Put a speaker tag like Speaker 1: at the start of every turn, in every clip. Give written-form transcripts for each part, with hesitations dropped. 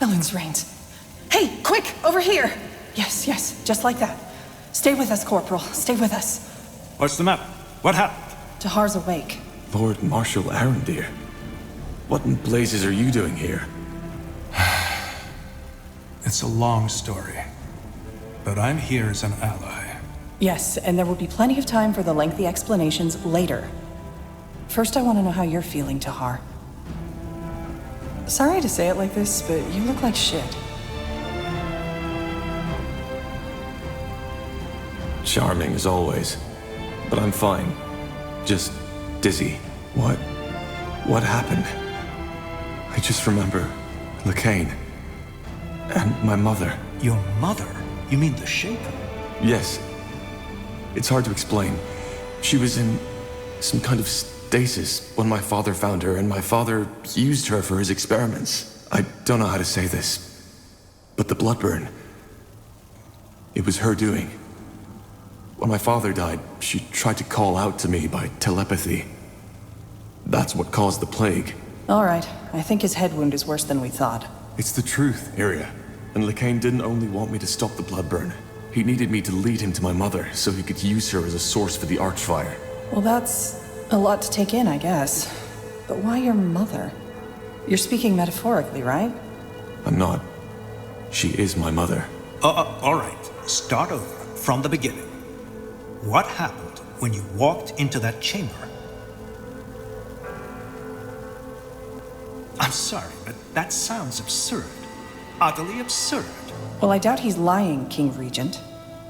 Speaker 1: Ellen's reins. Hey, quick, over here! Yes, just like that. Stay with us, Corporal. Stay with us.
Speaker 2: What's the matter? What happened?
Speaker 1: Tahar's awake.
Speaker 3: Lord Marshal Arendir. What in blazes are you doing here?
Speaker 2: It's a long story. But I'm here as an ally.
Speaker 1: Yes, and there will be plenty of time for the lengthy explanations later. First, I want to know how you're feeling, Tahar. Sorry to say it like this, but you look like shit.
Speaker 3: Charming as always. But I'm fine. Just dizzy. What happened? I just remember Lacane. And my mother.
Speaker 2: Your mother? You mean the Shaper?
Speaker 3: Yes. It's hard to explain. She was in some kind of stasis when my father found her, and my father used her for his experiments. I don't know how to say this, but the blood burn, it was her doing. When my father died, she tried to call out to me by telepathy. That's what caused the plague.
Speaker 1: All right, I think his head wound is worse than we thought.
Speaker 3: It's the truth, Iria. And Lacane didn't only want me to stop the blood burn. He needed me to lead him to my mother, so he could use her as a source for the Archfire.
Speaker 1: Well, that's a lot to take in, I guess. But why your mother? You're speaking metaphorically, right?
Speaker 3: I'm not. She is my mother.
Speaker 2: All right. Start over, from the beginning. What happened when you walked into that chamber? I'm sorry, but that sounds absurd. Utterly absurd.
Speaker 1: Well, I doubt he's lying, King Regent.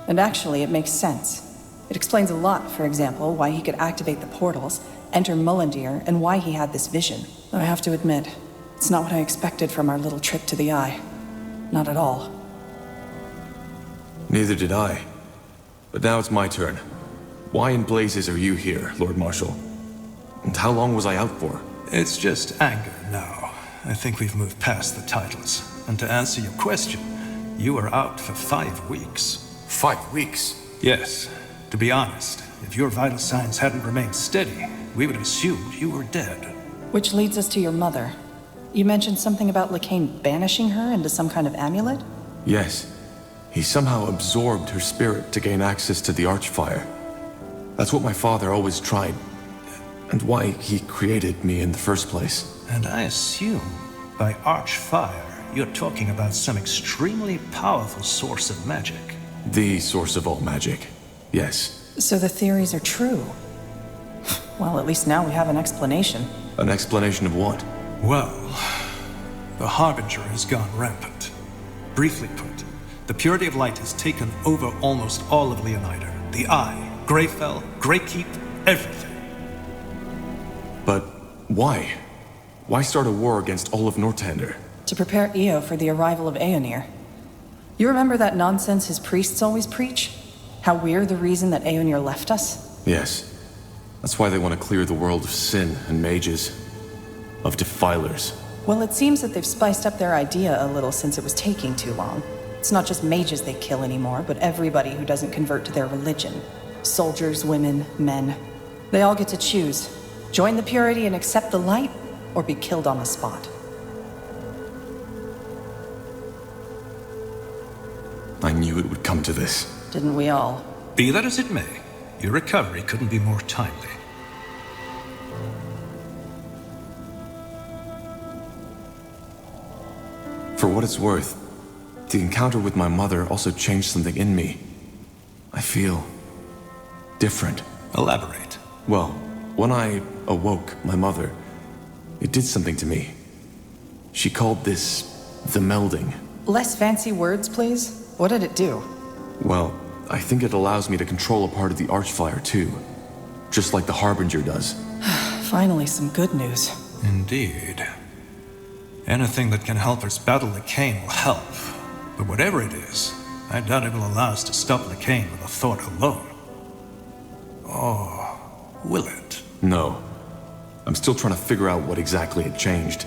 Speaker 1: And actually, it makes sense. It explains a lot, for example, why he could activate the portals, enter Mulandir, and why he had this vision. Though I have to admit, it's not what I expected from our little trip to the Eye. Not at all.
Speaker 3: Neither did I. But now it's my turn. Why in blazes are you here, Lord Marshal? And how long was I out for?
Speaker 2: It's just anger now. I think we've moved past the titles. And to answer your question, you were out for 5 weeks.
Speaker 3: 5 weeks?
Speaker 2: Yes. To be honest, if your vital signs hadn't remained steady, we would have assumed you were dead.
Speaker 1: Which leads us to your mother. You mentioned something about Lacane banishing her into some kind of amulet?
Speaker 3: Yes. He somehow absorbed her spirit to gain access to the Archfire. That's what my father always tried, and why he created me in the first place.
Speaker 2: And I assume, by Archfire, you're talking about some extremely powerful source of magic.
Speaker 3: The source of all magic, yes.
Speaker 1: So the theories are true. Well, at least now we have an explanation.
Speaker 3: An explanation of what?
Speaker 2: Well, the Harbinger has gone rampant. Briefly put, the purity of light has taken over almost all of Leonida. The Eye, Greyfell, Greykeep, everything.
Speaker 3: But why? Why start a war against all of Northander?
Speaker 1: To prepare Io for the arrival of Aeonir. You remember that nonsense his priests always preach? How we're the reason that Aeonir left us?
Speaker 3: Yes. That's why they want to clear the world of sin and mages. Of defilers.
Speaker 1: Well, it seems that they've spiced up their idea a little since it was taking too long. It's not just mages they kill anymore, but everybody who doesn't convert to their religion. Soldiers, women, men. They all get to choose. Join the purity and accept the light, or be killed on the spot.
Speaker 3: I knew it would come to this.
Speaker 1: Didn't we all?
Speaker 2: Be that as it may, your recovery couldn't be more timely.
Speaker 3: For what it's worth, the encounter with my mother also changed something in me. I feel different.
Speaker 2: Elaborate.
Speaker 3: Well, when I awoke my mother, it did something to me. She called this the melding.
Speaker 1: Less fancy words, please. What did it do?
Speaker 3: Well, I think it allows me to control a part of the Archfire too. Just like the Harbinger does.
Speaker 1: Finally, some good news.
Speaker 2: Indeed. Anything that can help us battle Lacane will help. But whatever it is, I doubt it will allow us to stop Lacane with a thought alone. Or will it?
Speaker 3: No. I'm still trying to figure out what exactly had changed.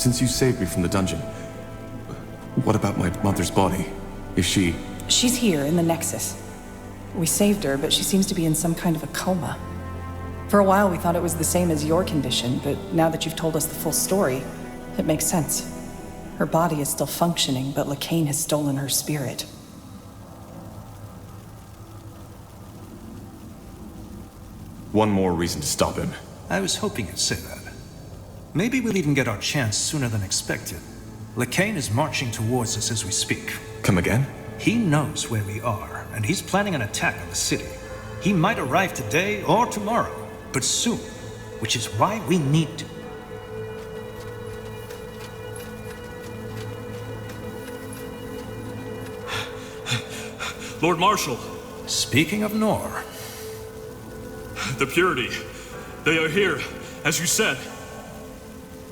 Speaker 3: since you saved me from the dungeon, what about my mother's body? Is she...
Speaker 1: She's here in the Nexus. We saved her, but she seems to be in some kind of a coma. For a while we thought it was the same as your condition, but now that you've told us the full story, it makes sense. Her body is still functioning, but Lacane has stolen her spirit.
Speaker 3: One more reason to stop him.
Speaker 2: I was hoping you'd say that. Maybe we'll even get our chance sooner than expected. Lacane is marching towards us as we speak.
Speaker 3: Come again?
Speaker 2: He knows where we are, and he's planning an attack on the city. He might arrive today or tomorrow, but soon, which is why we need to.
Speaker 4: Lord Marshal.
Speaker 2: Speaking of Nor.
Speaker 4: The Purity. They are here, as you said.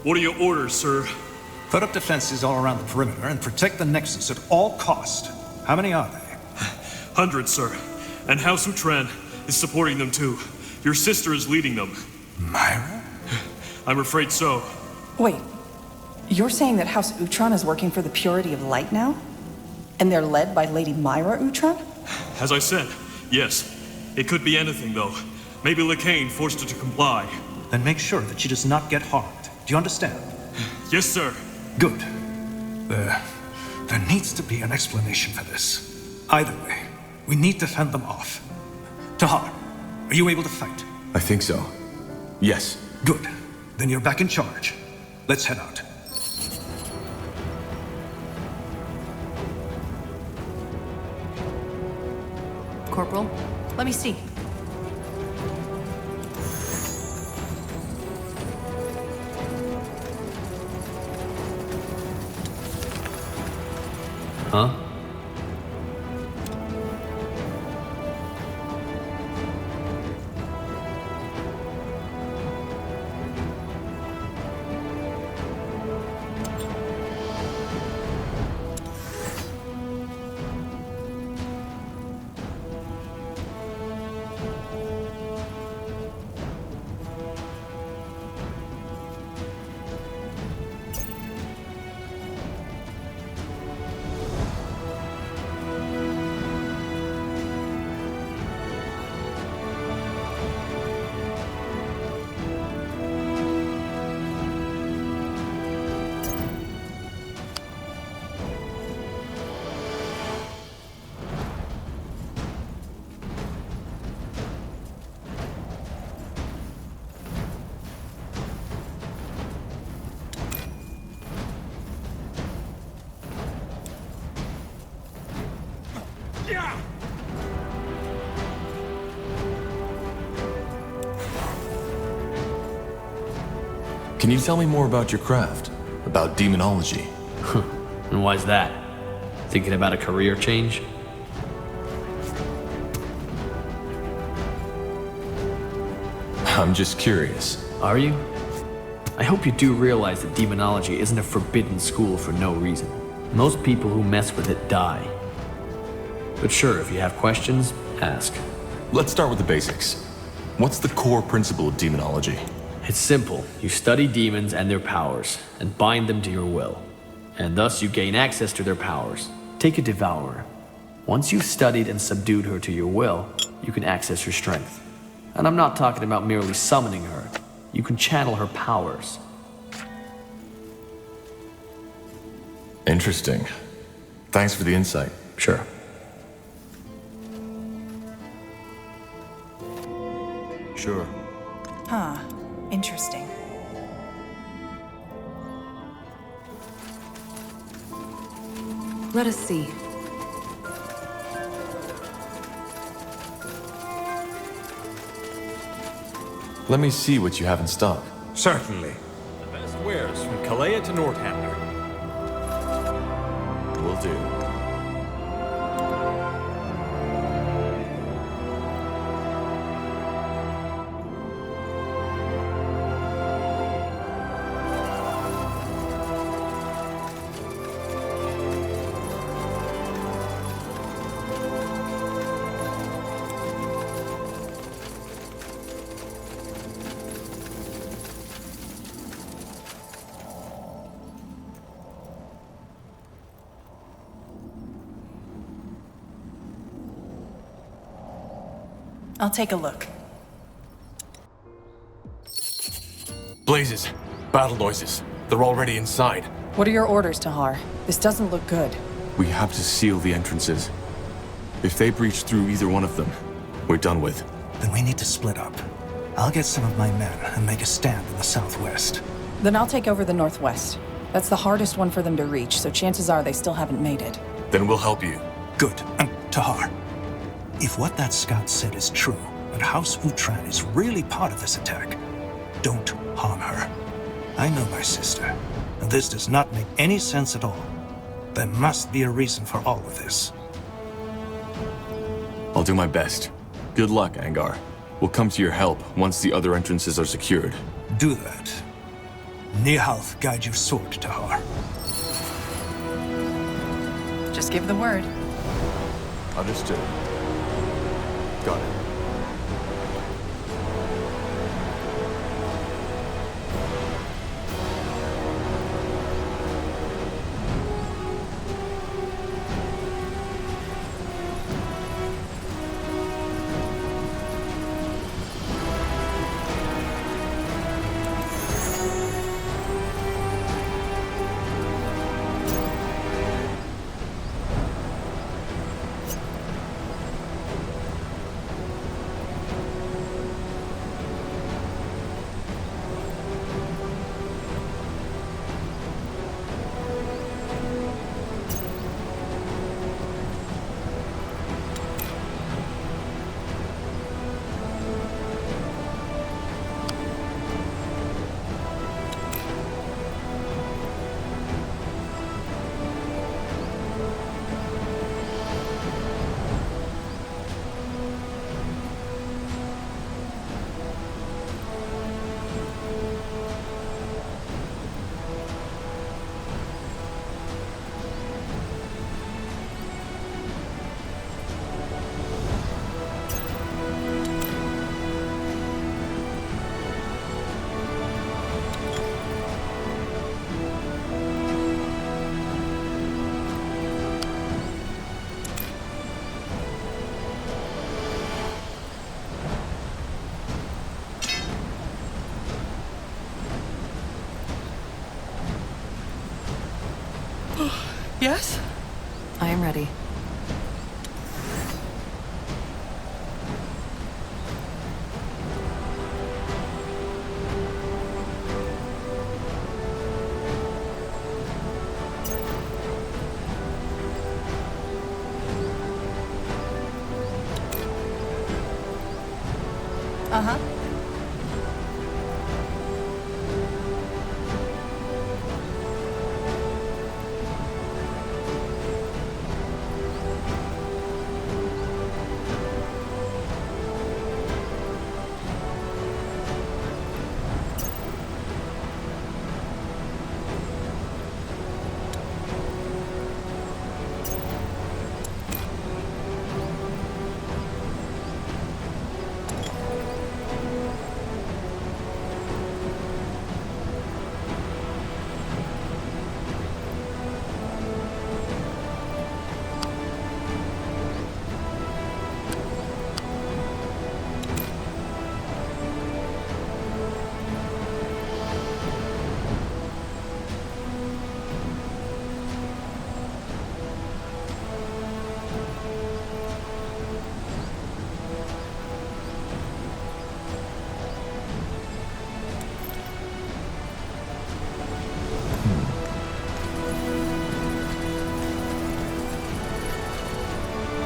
Speaker 4: What are your orders, sir?
Speaker 2: Put up defenses all around the perimeter and protect the Nexus at all cost. How many are they?
Speaker 4: Hundreds, sir. And House Utran is supporting them too. Your sister is leading them.
Speaker 2: Myra?
Speaker 4: I'm afraid so.
Speaker 1: Wait, you're saying that House Utran is working for the Purity of Light now? And they're led by Lady Myra Utran?
Speaker 4: As I said, yes. It could be anything, though. Maybe Lacane forced her to comply.
Speaker 2: Then make sure that she does not get harmed. Do you understand?
Speaker 4: Yes, sir.
Speaker 2: Good. There needs to be an explanation for this. Either way, we need to fend them off. Tahar, are you able to fight?
Speaker 3: I think so. Yes.
Speaker 2: Good. Then you're back in charge. Let's head out.
Speaker 1: Corporal, let me see.
Speaker 5: Huh?
Speaker 3: Can you tell me more about your craft? About demonology?
Speaker 5: And why's that? Thinking about a career change?
Speaker 3: I'm just curious.
Speaker 5: Are you? I hope you do realize that demonology isn't a forbidden school for no reason. Most people who mess with it die. But sure, if you have questions, ask.
Speaker 3: Let's start with the basics. What's the core principle of demonology?
Speaker 5: It's simple. You study demons and their powers, and bind them to your will. And thus you gain access to their powers. Take a devourer. Once you've studied and subdued her to your will, you can access her strength. And I'm not talking about merely summoning her. You can channel her powers.
Speaker 3: Interesting. Thanks for the insight.
Speaker 5: Sure.
Speaker 3: Sure.
Speaker 1: Huh. Interesting. Let us see.
Speaker 3: Let me see what you have in stock.
Speaker 6: Certainly. The best wares from Kalea to Northampton.
Speaker 3: Will do.
Speaker 1: I'll take a look.
Speaker 3: Blazes. Battle noises. They're already inside.
Speaker 1: What are your orders, Tahar? This doesn't look good.
Speaker 3: We have to seal the entrances. If they breach through either one of them, we're done with.
Speaker 2: Then we need to split up. I'll get some of my men and make a stand in the southwest.
Speaker 1: Then I'll take over the northwest. That's the hardest one for them to reach, so chances are they still haven't made it.
Speaker 3: Then we'll help you.
Speaker 2: Good. Tahar, if what that scout said is true, and House Utran is really part of this attack, don't harm her. I know my sister, and this does not make any sense at all. There must be a reason for all of this.
Speaker 3: I'll do my best. Good luck, Angar. We'll come to your help once the other entrances are secured.
Speaker 2: Do that. Nihalth guide your sword, Tahar.
Speaker 1: Just give the word.
Speaker 3: Understood. Got it.
Speaker 1: Yes? I am ready. Uh-huh.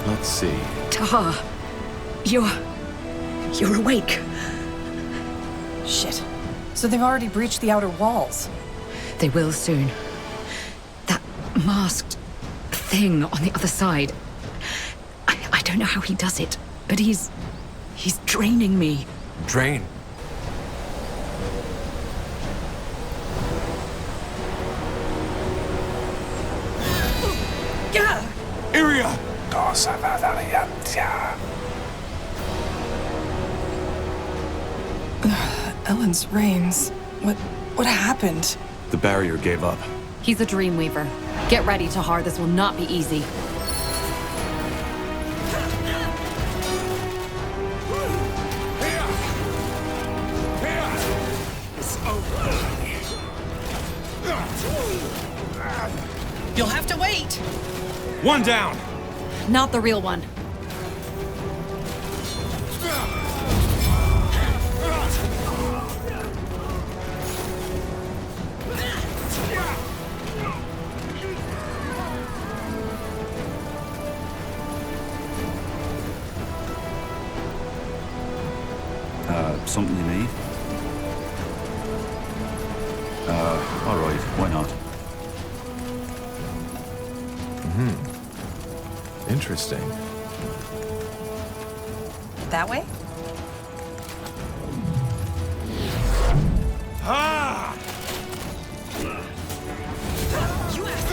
Speaker 3: Let's see.
Speaker 7: Tahar, you're awake.
Speaker 1: Shit. So they've already breached the outer walls.
Speaker 7: They will soon. That masked thing on the other side. I don't know how he does it, but he's draining me.
Speaker 3: Drain.
Speaker 7: Yeah.
Speaker 3: Iria!
Speaker 1: Ellen's reins. What happened?
Speaker 3: The barrier gave up.
Speaker 8: He's a Dreamweaver. Get ready, Tahar. This will not be easy.
Speaker 1: You'll have to wait!
Speaker 6: One down!
Speaker 8: Not the real one.
Speaker 9: Something you need? All right, why not?
Speaker 3: Interesting.
Speaker 1: That way?
Speaker 6: Ah!
Speaker 1: You have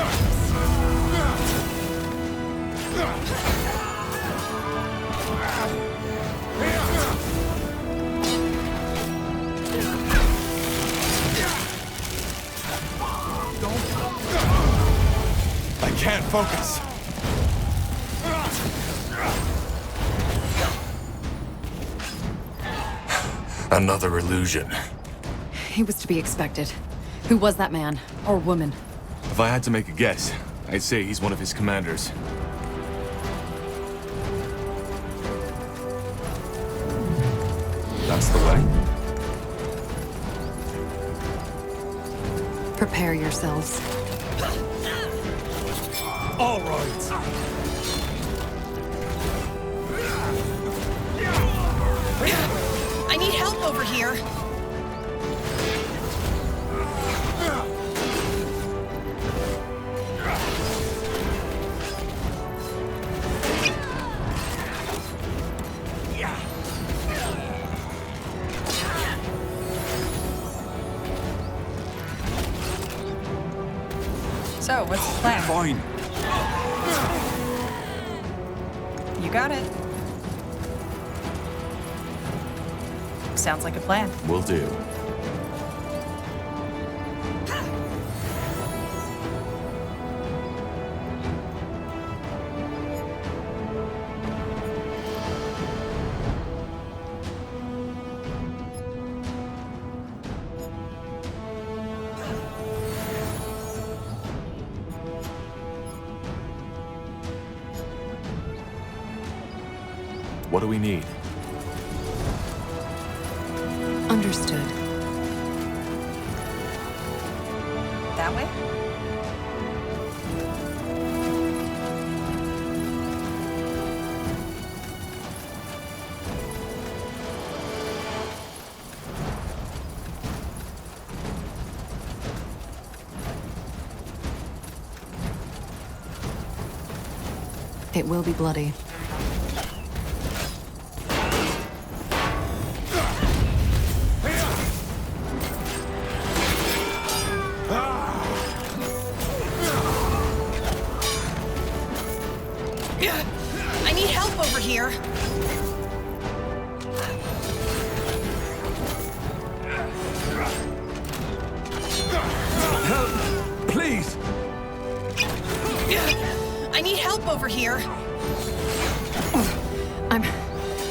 Speaker 3: I can't focus. Another illusion.
Speaker 8: He was to be expected. Who was that man? Or woman?
Speaker 3: If I had to make a guess, I'd say he's one of his commanders. That's the way?
Speaker 8: Prepare yourselves.
Speaker 6: All right.
Speaker 1: I need help over here! So, what's the plan?
Speaker 9: Fine.
Speaker 1: You got it. Sounds like a plan.
Speaker 3: Will do. What do we need?
Speaker 8: Understood.
Speaker 1: That way?
Speaker 8: It will be bloody.
Speaker 1: I need help over here!
Speaker 6: Help! Please!
Speaker 1: I need help over here!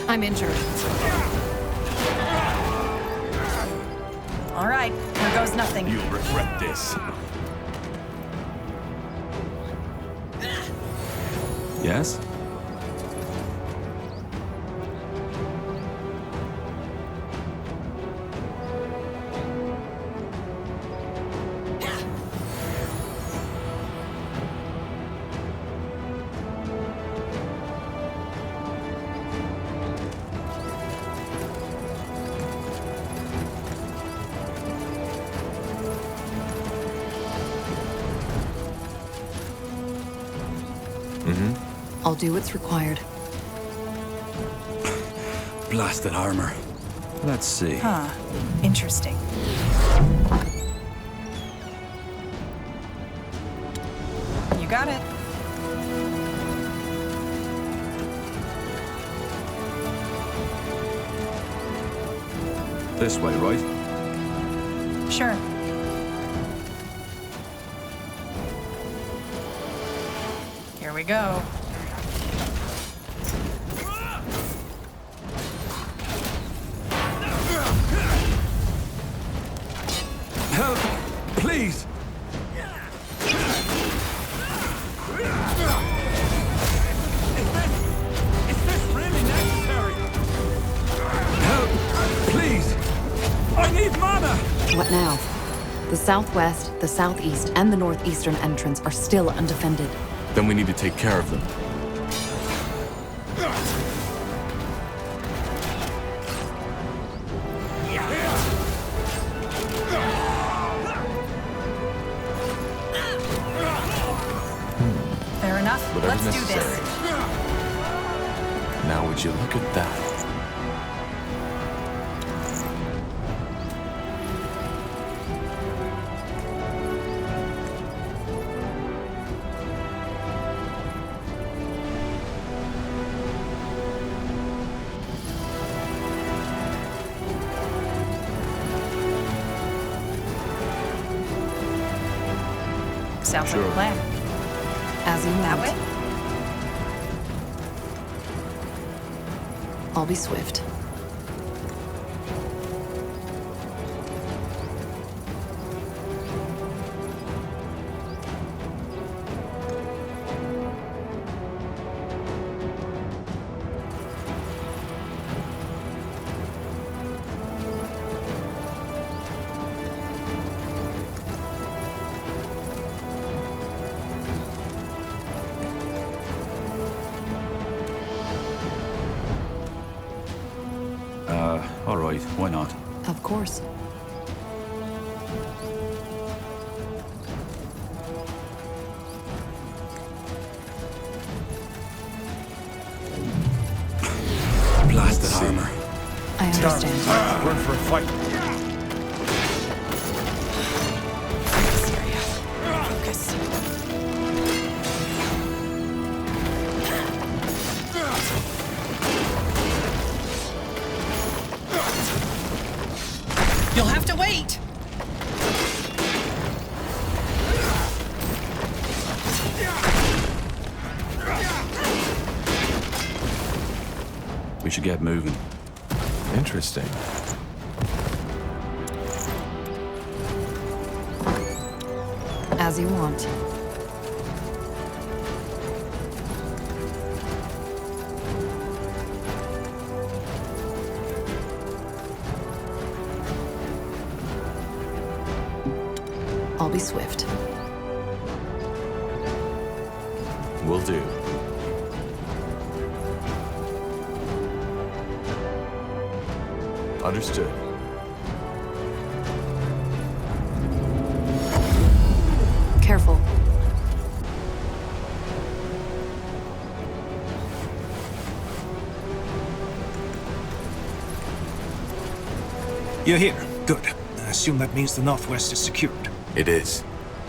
Speaker 8: I'm injured.
Speaker 1: All right, here goes nothing.
Speaker 3: You'll regret this.
Speaker 9: Yes?
Speaker 8: I'll do what's required.
Speaker 9: Blasted armor. Let's see.
Speaker 1: Huh. Interesting. You got it.
Speaker 9: This way, right?
Speaker 1: Sure. Here we go.
Speaker 6: Help! Please!
Speaker 8: Now, the southwest, the southeast, and the northeastern entrance are still undefended.
Speaker 3: Then we need to take care of them.
Speaker 1: Fair enough.
Speaker 3: Whatever's
Speaker 1: Let's do
Speaker 3: necessary.
Speaker 1: this.
Speaker 3: Now would you look at that?
Speaker 1: Sounds like a plan.
Speaker 8: As you
Speaker 1: That
Speaker 8: want.
Speaker 1: way?
Speaker 8: I'll be swift.
Speaker 9: All right, why not?
Speaker 8: Of course.
Speaker 9: Blasted armor.
Speaker 8: I understand.
Speaker 6: We're in for a fight.
Speaker 1: Focus. You'll have to wait!
Speaker 9: We should get moving.
Speaker 3: Interesting.
Speaker 8: As you want. I'll be swift.
Speaker 3: Will do. Understood.
Speaker 8: Careful.
Speaker 2: You're here. Good. I assume that means the Northwest is secured.
Speaker 3: It is.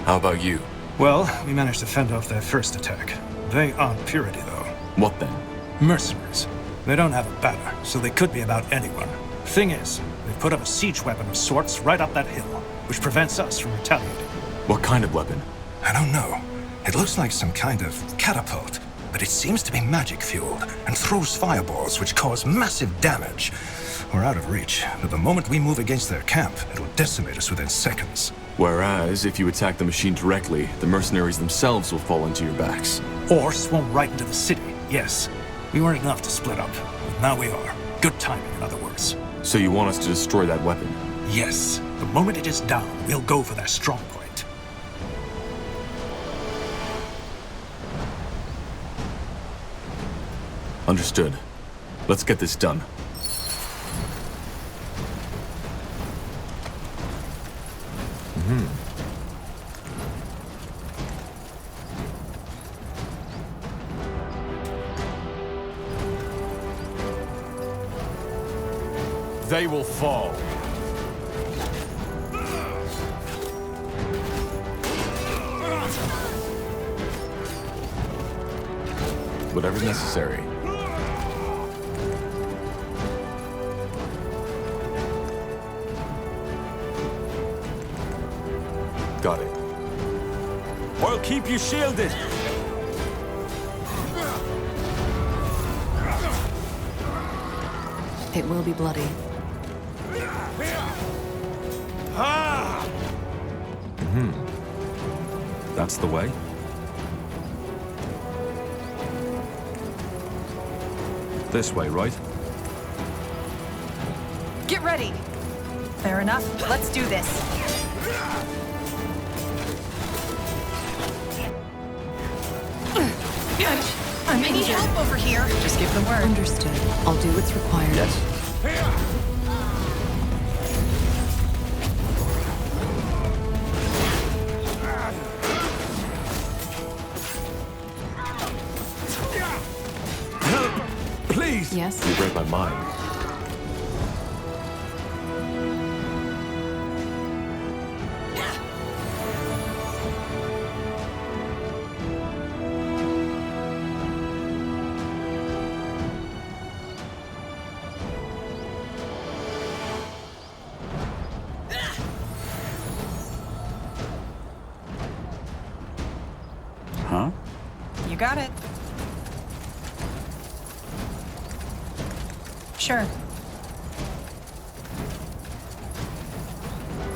Speaker 3: How about you?
Speaker 2: Well, we managed to fend off their first attack. They aren't Purity, though.
Speaker 3: What then?
Speaker 2: Mercenaries. They don't have a banner, so they could be about anyone. Thing is, they put up a siege weapon of sorts right up that hill, which prevents us from retaliating.
Speaker 3: What kind of weapon?
Speaker 10: I don't know. It looks like some kind of catapult, but it seems to be magic-fueled and throws fireballs which cause massive damage. We're out of reach, but the moment we move against their camp, it'll decimate us within seconds.
Speaker 3: Whereas, if you attack the machine directly, the mercenaries themselves will fall into your backs.
Speaker 2: Or swarm right into the city, yes. We weren't enough to split up, but now we are. Good timing, in other words.
Speaker 3: So you want us to destroy that weapon?
Speaker 2: Yes. The moment it is down, we'll go for their strong point.
Speaker 3: Understood. Let's get this done.
Speaker 6: They will fall.
Speaker 3: Whatever's necessary. Got it.
Speaker 6: I'll keep you shielded.
Speaker 8: It will be bloody.
Speaker 9: That's the way. This way, right?
Speaker 1: Get ready! Fair enough. Let's do this. I need help over here. Just give the word.
Speaker 8: Understood. I'll do what's required.
Speaker 5: Yes.
Speaker 3: Help! Please!
Speaker 8: Yes?
Speaker 9: You read my mind. Huh?
Speaker 1: You got it. Sure.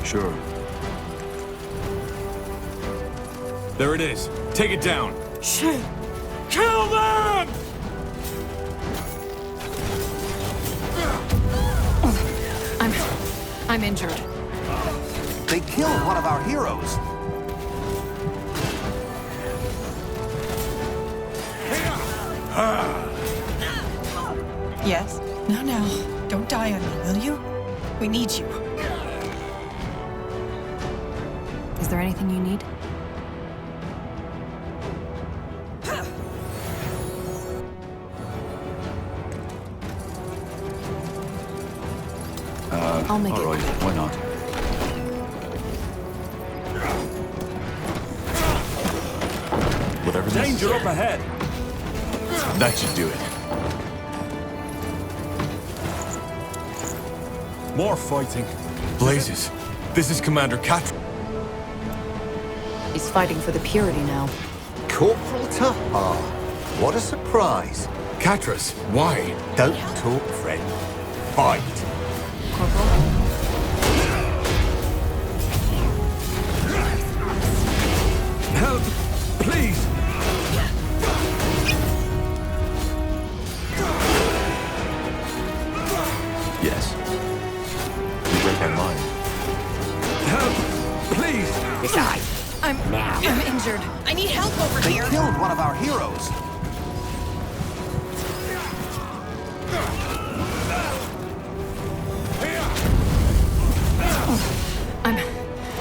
Speaker 9: Sure.
Speaker 3: There it is. Take it down.
Speaker 4: Shit! Kill them!
Speaker 7: I'm injured.
Speaker 11: They killed one of our heroes.
Speaker 1: Yes? No. Don't die on me, will you? We need you.
Speaker 8: Is there anything you need? I'll make it.
Speaker 9: All right, why not?
Speaker 3: Whatever this
Speaker 6: Danger up ahead.
Speaker 3: That should do it.
Speaker 6: More fighting.
Speaker 3: Blazes. This is Commander Catra.
Speaker 8: He's fighting for the purity now.
Speaker 11: Corporal Tahar. What a surprise.
Speaker 3: Catras, why?
Speaker 11: Don't talk, friend. Fight.
Speaker 8: Corporal?
Speaker 3: Help! Please!
Speaker 9: Yes. You read my mind.
Speaker 3: Help! Please!
Speaker 11: Besides,
Speaker 1: I'm injured. I need help over
Speaker 11: they
Speaker 1: here.
Speaker 11: killed one of our heroes.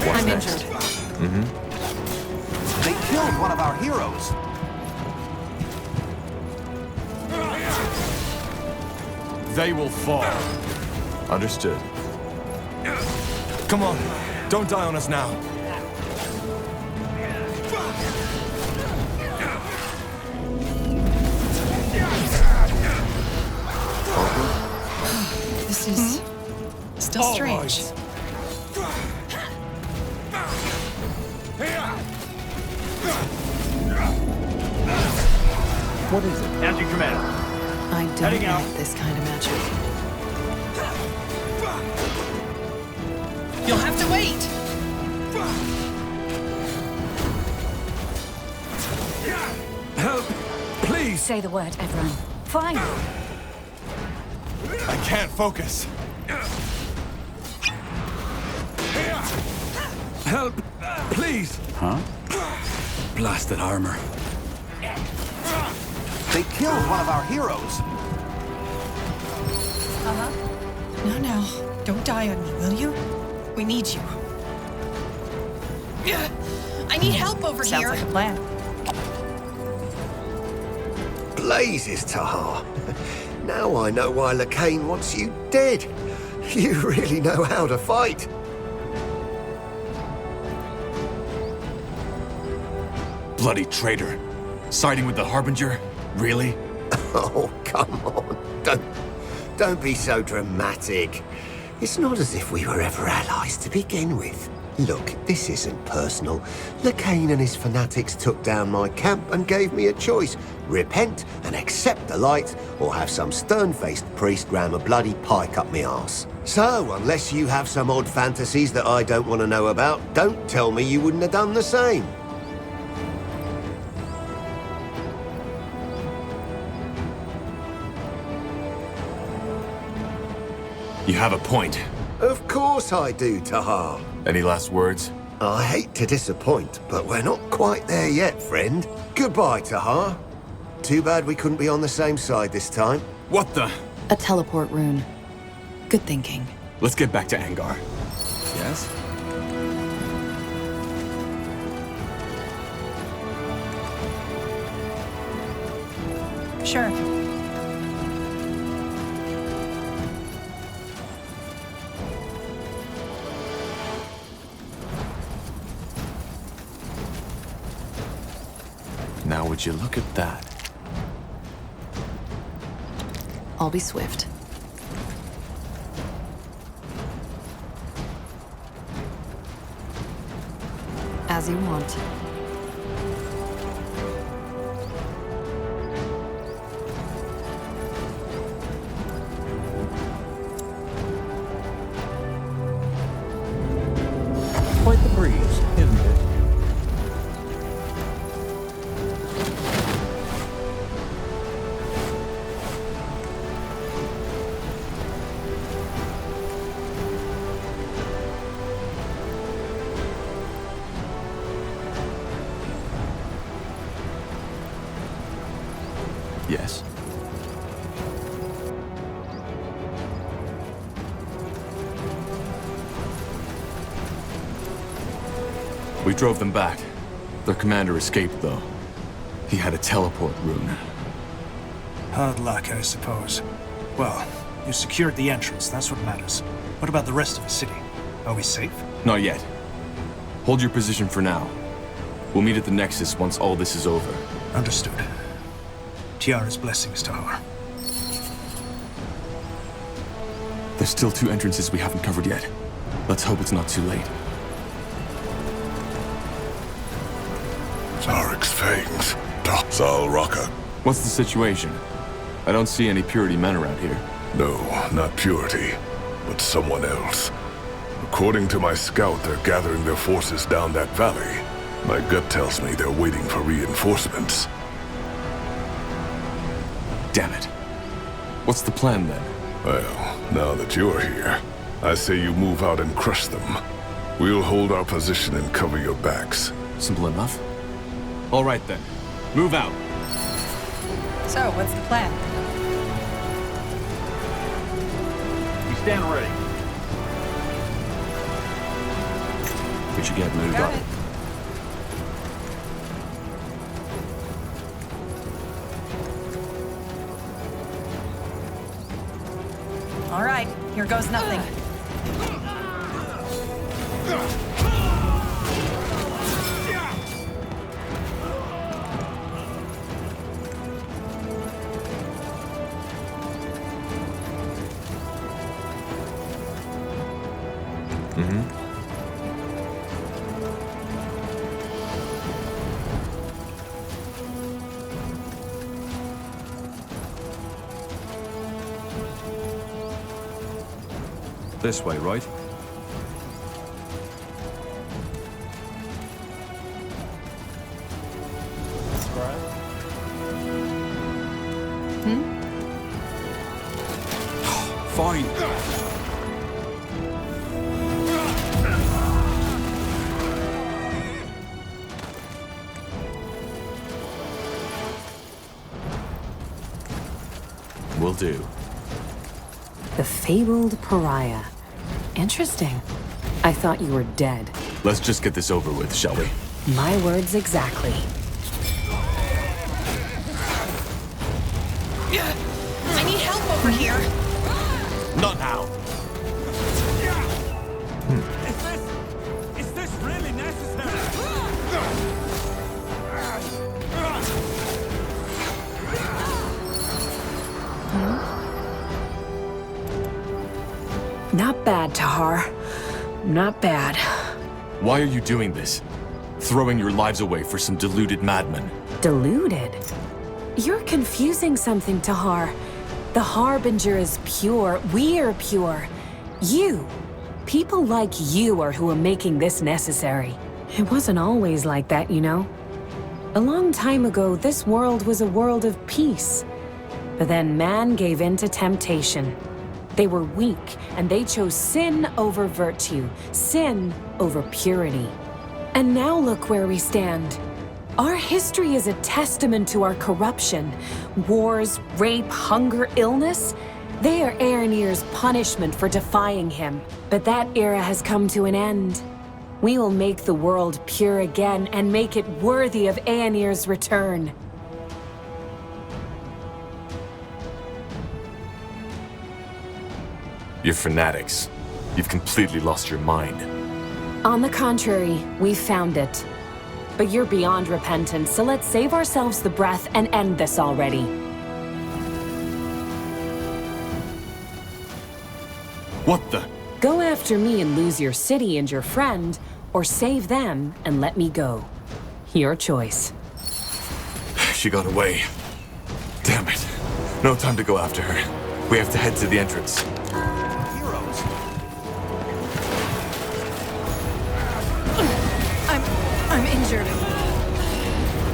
Speaker 7: I'm injured.
Speaker 11: They killed one of our heroes.
Speaker 3: They will fall.
Speaker 9: Understood.
Speaker 3: Come on, don't die on us now.
Speaker 1: This is still strange.
Speaker 6: What is it? As you command.
Speaker 8: I don't
Speaker 6: Heading
Speaker 8: like
Speaker 6: out.
Speaker 8: this kind of magic.
Speaker 1: You'll have to wait.
Speaker 3: Help! Please!
Speaker 7: Say the word, everyone. Fine.
Speaker 3: I can't focus. Help! Please!
Speaker 9: Huh?
Speaker 6: Blasted armor.
Speaker 11: They killed one of our heroes.
Speaker 1: No. Don't die on me, will you? We need you. I need help over here. Sounds like a plan.
Speaker 11: Blazes, Tahar. Now I know why Lacane wants you dead. You really know how to fight.
Speaker 3: Bloody traitor. Siding with the Harbinger? Really?
Speaker 11: Oh, come on. Don't be so dramatic. It's not as if we were ever allies to begin with. Look, this isn't personal. Lacane and his fanatics took down my camp and gave me a choice. Repent and accept the light, or have some stern-faced priest ram a bloody pike up me arse. So, unless you have some odd fantasies that I don't want to know about, don't tell me you wouldn't have done the same.
Speaker 3: You have a point.
Speaker 11: Of course I do, Tahar.
Speaker 3: Any last words?
Speaker 11: I hate to disappoint, but we're not quite there yet, friend. Goodbye, Tahar. Too bad we couldn't be on the same side this time.
Speaker 3: What the?
Speaker 8: A teleport rune. Good thinking.
Speaker 3: Let's get back to Angar.
Speaker 12: Yes?
Speaker 1: Sure.
Speaker 3: Now would you look at that?
Speaker 8: I'll be swift. As you want.
Speaker 6: Quite the breeze, isn't it?
Speaker 3: Yes. We drove them back. Their commander escaped, though. He had a teleport rune.
Speaker 2: Hard luck, I suppose. Well, you secured the entrance, that's what matters. What about the rest of the city? Are we safe?
Speaker 3: Not yet. Hold your position for now. We'll meet at the Nexus once all this is over.
Speaker 2: Understood. Tiara's blessings, Tahar.
Speaker 3: There's still 2 entrances we haven't covered yet. Let's hope it's not too late.
Speaker 13: Zarek's fangs. Zal Raka.
Speaker 3: What's the situation? I don't see any Purity men around here.
Speaker 13: No, not Purity, but someone else. According to my scout, they're gathering their forces down that valley. My gut tells me they're waiting for reinforcements.
Speaker 3: Damn it. What's the plan then?
Speaker 13: Well, now that you're here, I say you move out and crush them. We'll hold our position and cover your backs.
Speaker 3: Simple enough. All right then. Move out.
Speaker 1: So, what's the plan?
Speaker 6: We stand ready.
Speaker 3: We should get moved
Speaker 1: Got
Speaker 3: on.
Speaker 1: it. All right, here goes nothing.
Speaker 6: This way, right?
Speaker 3: Fine. Will do.
Speaker 14: The fabled pariah. Interesting. I thought you were dead.
Speaker 3: Let's just get this over with, shall we?
Speaker 14: My words exactly.
Speaker 1: I need help over here.
Speaker 3: Not now.
Speaker 6: Is this really necessary?
Speaker 14: Not bad, Tahar. Not bad.
Speaker 3: Why are you doing this? Throwing your lives away for some deluded madman.
Speaker 14: Deluded? You're confusing something, Tahar. The Harbinger is pure. We're pure. You. People like you are who are making this necessary. It wasn't always like that, you know. A long time ago, this world was a world of peace. But then man gave in to temptation. They were weak, and they chose sin over virtue, sin over purity. And now look where we stand. Our history is a testament to our corruption. Wars, rape, hunger, illness. They are Aeronir's punishment for defying him. But that era has come to an end. We will make the world pure again and make it worthy of Aeronir's return.
Speaker 3: You're fanatics. You've completely lost your mind.
Speaker 14: On the contrary, we found it. But you're beyond repentance, so let's save ourselves the breath and end this already.
Speaker 3: What the?
Speaker 14: Go after me and lose your city and your friend, or save them and let me go. Your choice.
Speaker 3: She got away. Damn it. No time to go after her. We have to head to the entrance.
Speaker 7: I'm injured.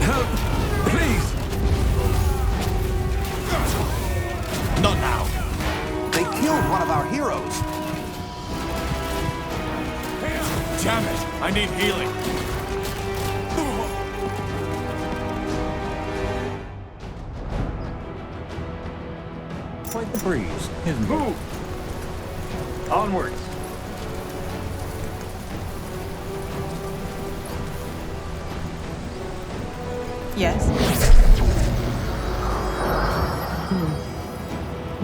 Speaker 6: Help! Please! Not now.
Speaker 12: They killed one of our heroes.
Speaker 6: Damn it! I need healing.
Speaker 15: Quite the breeze, isn't it?
Speaker 6: Move! Onwards.
Speaker 1: Yes?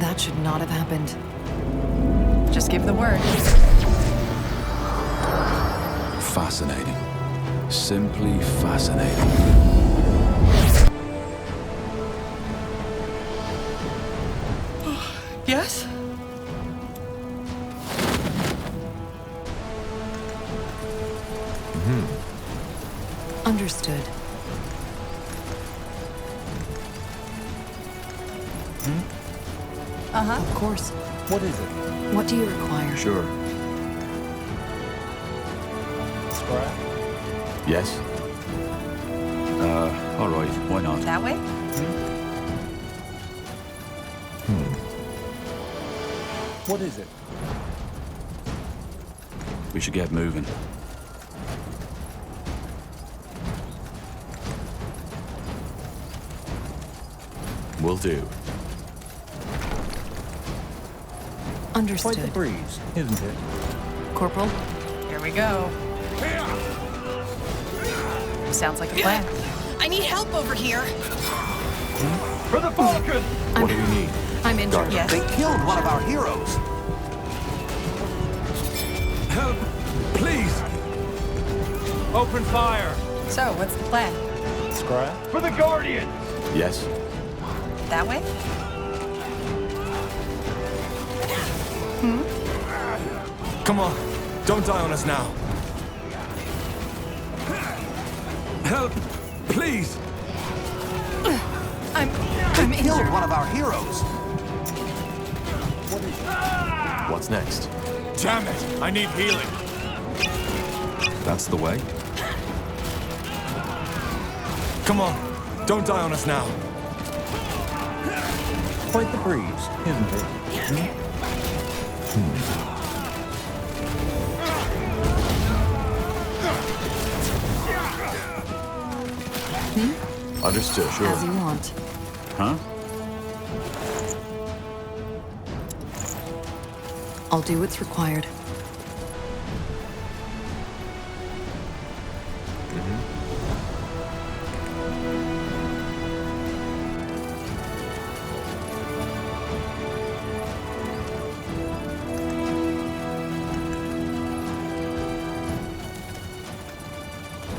Speaker 8: That should not have happened.
Speaker 1: Just give the word.
Speaker 15: Fascinating. Simply fascinating.
Speaker 1: Yes?
Speaker 8: Understood.
Speaker 1: Uh-huh.
Speaker 8: Of course.
Speaker 15: What is it?
Speaker 8: What do you require?
Speaker 15: Sure. Scrap?
Speaker 3: Yes?
Speaker 15: All right. Why not?
Speaker 1: That way?
Speaker 15: What is it? We should get moving.
Speaker 3: Will do.
Speaker 8: Understood.
Speaker 15: Quite the breeze, isn't it?
Speaker 8: Corporal?
Speaker 1: Here we go. Sounds like a plan. I need help over here.
Speaker 6: For the Falcon!
Speaker 3: What do we need?
Speaker 8: I'm injured.
Speaker 1: Yes.
Speaker 12: They killed one of our heroes.
Speaker 6: Help! Please! Open fire!
Speaker 1: So, what's the plan?
Speaker 15: Scrap?
Speaker 6: For the Guardians!
Speaker 3: Yes?
Speaker 1: That way?
Speaker 3: Come on. Don't die on us now.
Speaker 6: Help! Please!
Speaker 1: I'm
Speaker 12: They killed
Speaker 1: injured.
Speaker 12: one of our heroes.
Speaker 3: What's next?
Speaker 6: Damn it! I need healing.
Speaker 15: That's the way.
Speaker 3: Come on. Don't die on us now.
Speaker 15: Quite the breeze, isn't it?
Speaker 3: Understood. Sure.
Speaker 8: As you want.
Speaker 15: Huh?
Speaker 8: I'll do what's required.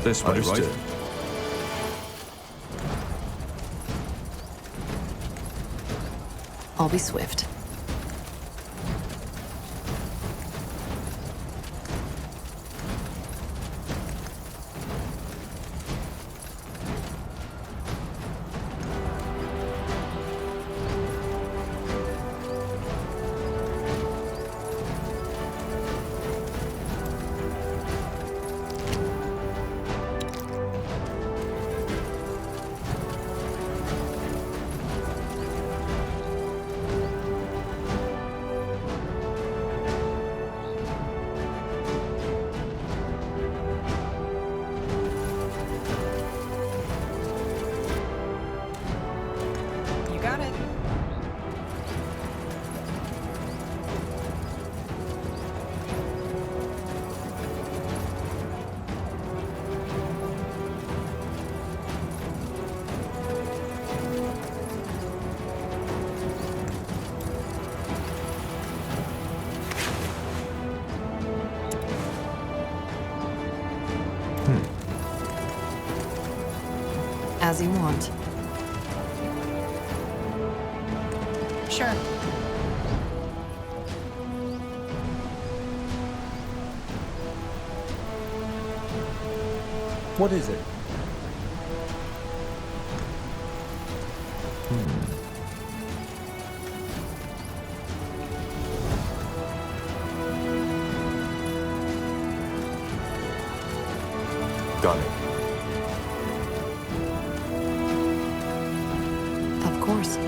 Speaker 15: This way,
Speaker 3: Understood.
Speaker 15: right?
Speaker 8: I'll be swift. As you want.
Speaker 1: Sure.
Speaker 15: What is it?
Speaker 3: Got it.
Speaker 8: Of course.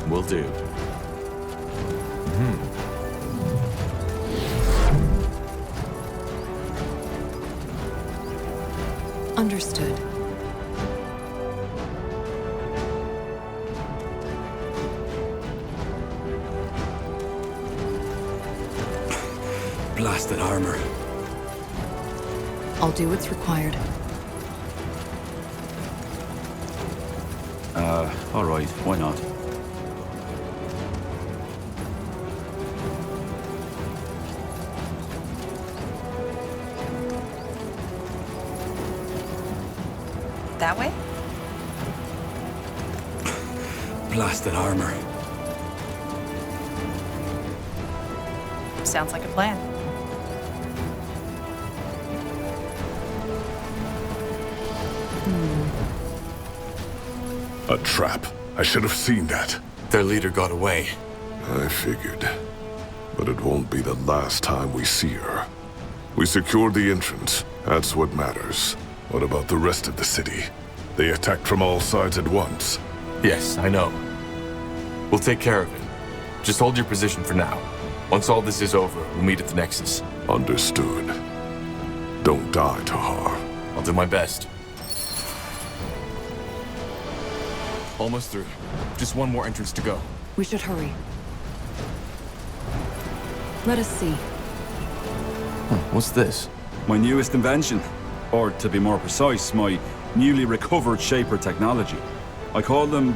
Speaker 3: Will do.
Speaker 8: Understood.
Speaker 12: Blasted armor.
Speaker 8: I'll do what's required.
Speaker 15: All right, why not?
Speaker 1: That way?
Speaker 12: Blasted armor.
Speaker 1: Sounds like a plan.
Speaker 13: A trap. I should have seen that.
Speaker 3: Their leader got away.
Speaker 13: I figured. But it won't be the last time we see her. We secured the entrance. That's what matters. What about the rest of the city? They attacked from all sides at once.
Speaker 3: Yes, I know. We'll take care of it. Just hold your position for now. Once all this is over, we'll meet at the Nexus.
Speaker 13: Understood. Don't die, Tahar.
Speaker 3: I'll do my best. Almost through. Just one more entrance to go.
Speaker 8: We should hurry. Let us see.
Speaker 3: What's this?
Speaker 15: My newest invention. Or, to be more precise, my newly recovered Shaper technology. I call them,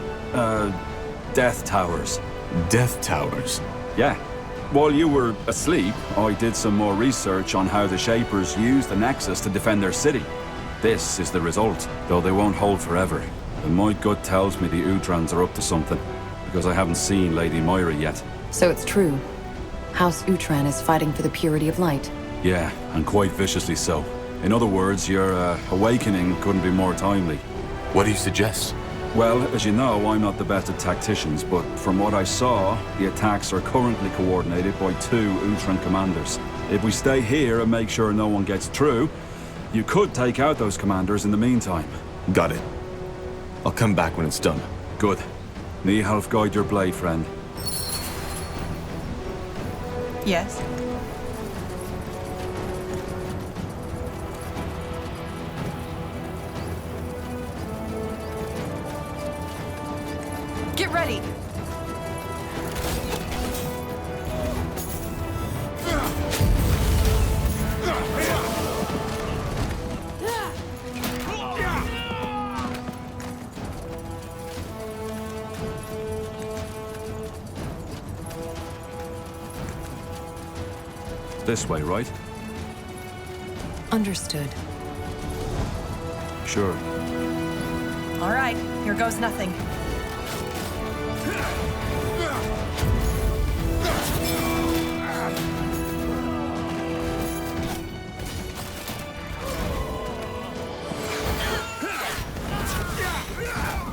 Speaker 15: Death Towers.
Speaker 3: Death Towers?
Speaker 15: Yeah. While you were asleep, I did some more research on how the Shapers use the Nexus to defend their city. This is the result, though they won't hold forever. And my gut tells me the Utrans are up to something, because I haven't seen Lady Moira yet.
Speaker 8: So it's true. House Utran is fighting for the purity of light.
Speaker 15: Yeah, and quite viciously so. In other words, your awakening couldn't be more timely.
Speaker 3: What do you suggest?
Speaker 15: Well, as you know, I'm not the best at tacticians, but from what I saw, the attacks are currently coordinated by 2 Utran commanders. If we stay here and make sure no one gets through, you could take out those commanders in the meantime.
Speaker 3: Got it. I'll come back when it's done.
Speaker 15: Good. Nihalf, guide your blade, friend.
Speaker 1: Yes. Get ready!
Speaker 15: This way, right?
Speaker 8: Understood.
Speaker 15: Sure.
Speaker 1: All right, here goes nothing.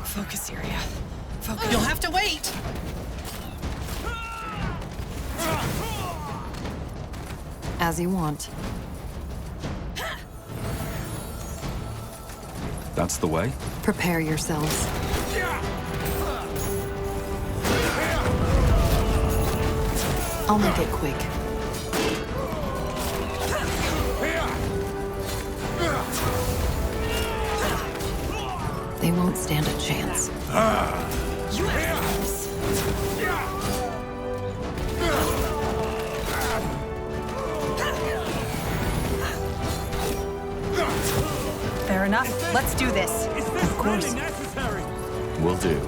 Speaker 1: Focus area. Focus. You'll have to wait!
Speaker 8: As you want.
Speaker 15: That's the way?
Speaker 8: Prepare yourselves. I'll make it quick. They won't stand a chance.
Speaker 1: Fair enough. Let's do this.
Speaker 6: Of course. Necessary?
Speaker 3: Will do.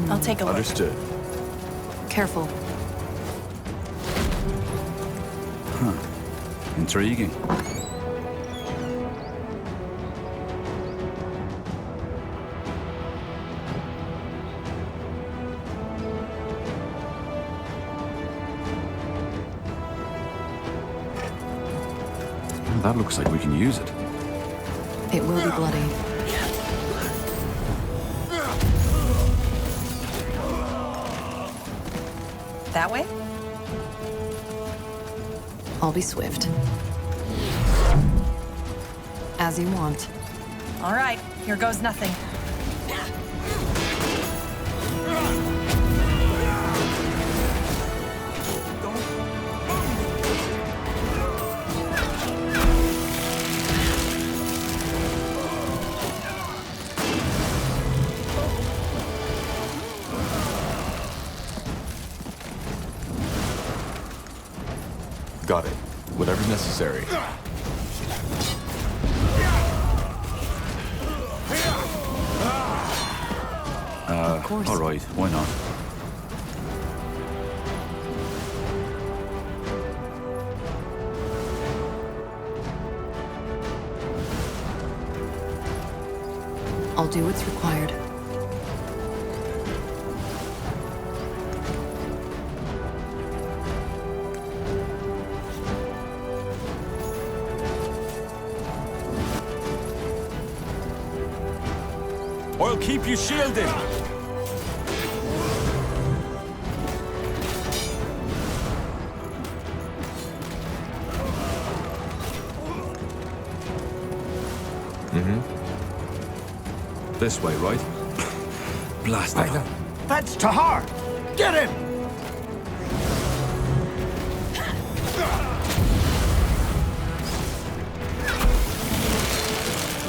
Speaker 1: I'll take a look.
Speaker 3: Understood.
Speaker 8: Careful.
Speaker 15: Huh. Intriguing. That looks like we can use it.
Speaker 8: It will be bloody.
Speaker 1: That way?
Speaker 8: I'll be swift. As you want.
Speaker 1: All right, here goes nothing.
Speaker 3: Got it. Whatever's necessary.
Speaker 8: Of course.
Speaker 15: All right, why not?
Speaker 8: I'll do what's required.
Speaker 6: I'll keep you shielded.
Speaker 15: This way, right? Blast it.
Speaker 10: That's Tahar! Get him!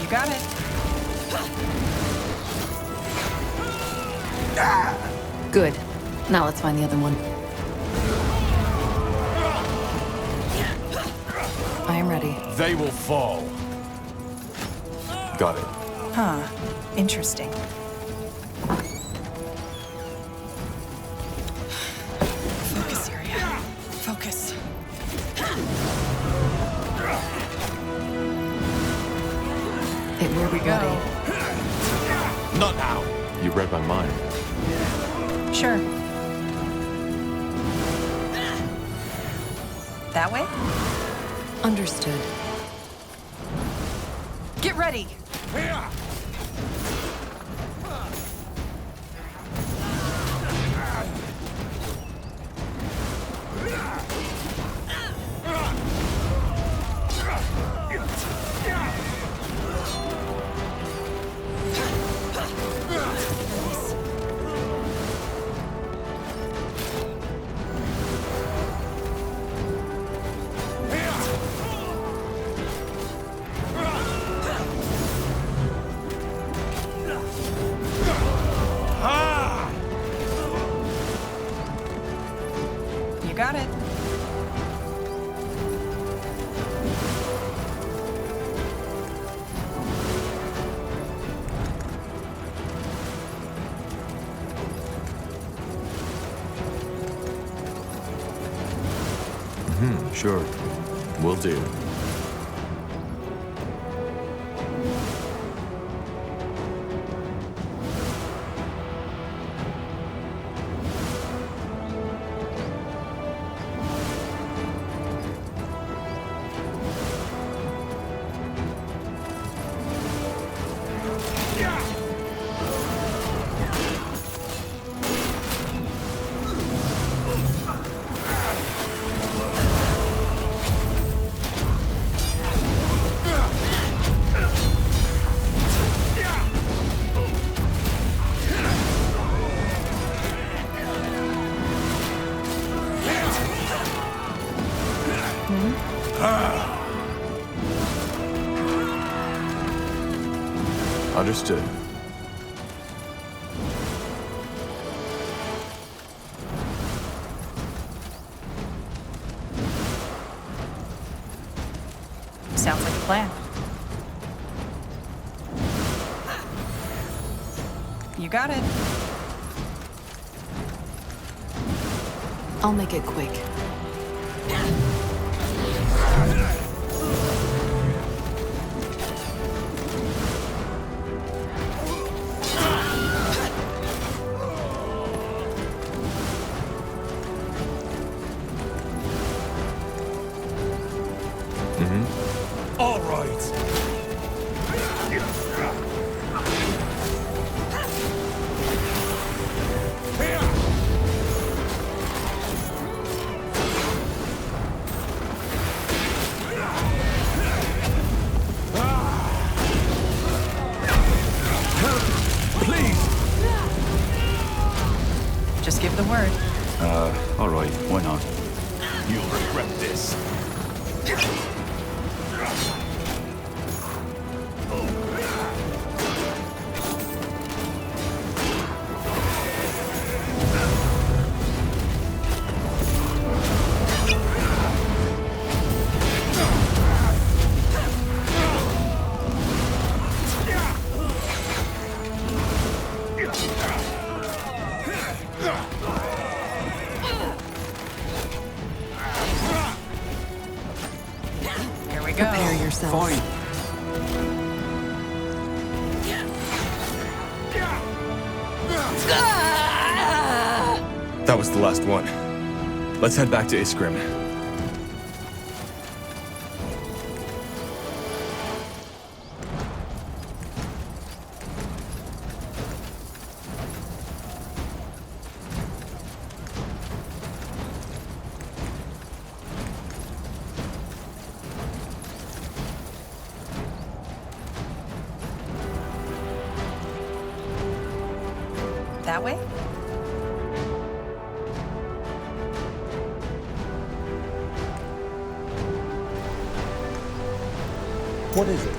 Speaker 1: You got it.
Speaker 8: Good. Now let's find the other one. I am ready.
Speaker 6: They will fall.
Speaker 3: Got it.
Speaker 1: Huh. Interesting. Focus, Syria. Focus.
Speaker 8: It will be bloody.
Speaker 6: Not now.
Speaker 3: You read my mind.
Speaker 1: Sure. That way?
Speaker 8: Understood.
Speaker 1: Get ready! You got it.
Speaker 3: Sure. Will do. Understood.
Speaker 1: Sounds like a plan. You got it.
Speaker 8: I'll make it quick.
Speaker 6: All right.
Speaker 1: Just give the word.
Speaker 15: All right, why not?
Speaker 6: You'll regret this.
Speaker 1: Here we go.
Speaker 8: Prepare yourself.
Speaker 15: Fine.
Speaker 3: That was the last one. Let's head back to Iskrim.
Speaker 1: That way?
Speaker 6: What is it?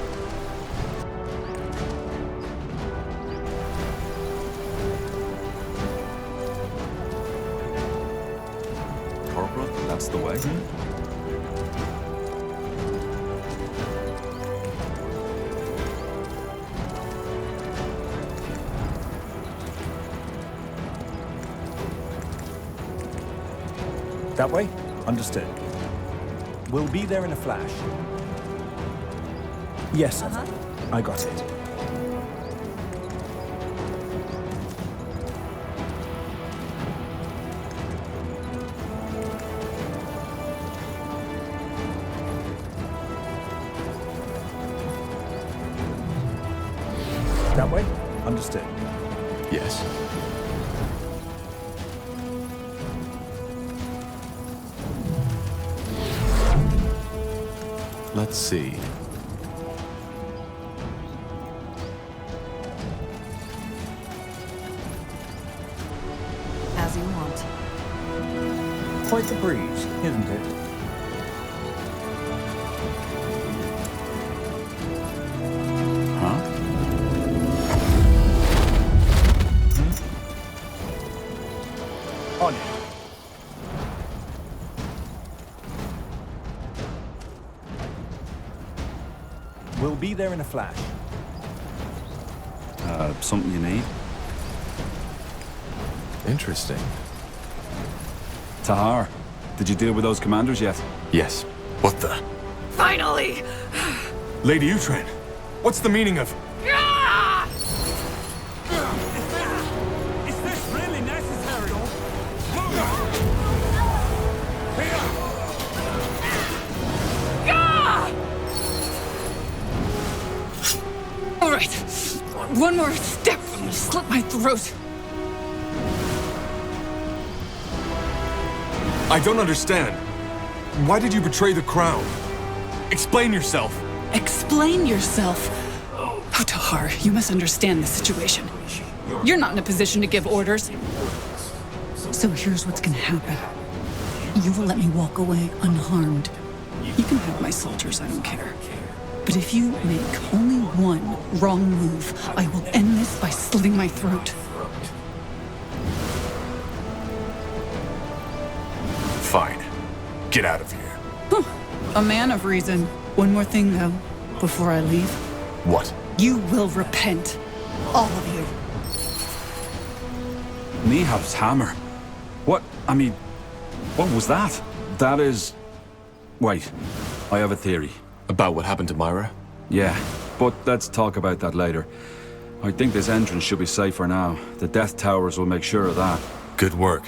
Speaker 15: Corporal, that's the way.
Speaker 6: That way? Understood. We'll be there in a flash. Yes, sir. I got it. That way? Understood.
Speaker 3: Yes. Let's see.
Speaker 8: As you want.
Speaker 6: Quite the breeze, isn't it?
Speaker 15: Huh?
Speaker 6: On it. We'll be there in a flash.
Speaker 15: Something you need?
Speaker 3: Interesting.
Speaker 15: Tahar, did you deal with those commanders yet?
Speaker 3: Yes. What the?
Speaker 7: Finally!
Speaker 3: Lady Utren, what's the meaning of...
Speaker 6: Is this really necessary?
Speaker 7: All right, one more step and slit my throat.
Speaker 3: I don't understand. Why did you betray the crown? Explain yourself.
Speaker 7: Explain yourself. Oh, Tahar, you must understand the situation. You're not in a position to give orders. So here's what's gonna happen. You will let me walk away unharmed. You can have my soldiers, I don't care.
Speaker 16: But if you make only one wrong move, I will end this by slitting my throat.
Speaker 3: Fine. Get out of here.
Speaker 16: A man of reason. One more thing, though, before I leave.
Speaker 3: What?
Speaker 16: You will repent. All of you.
Speaker 15: Nihav's hammer. What? What was that? That is... Wait. I have a theory.
Speaker 3: About what happened to Myra?
Speaker 15: Yeah, but let's talk about that later. I think this entrance should be safe for now. The Death Towers will make sure of that.
Speaker 3: Good work.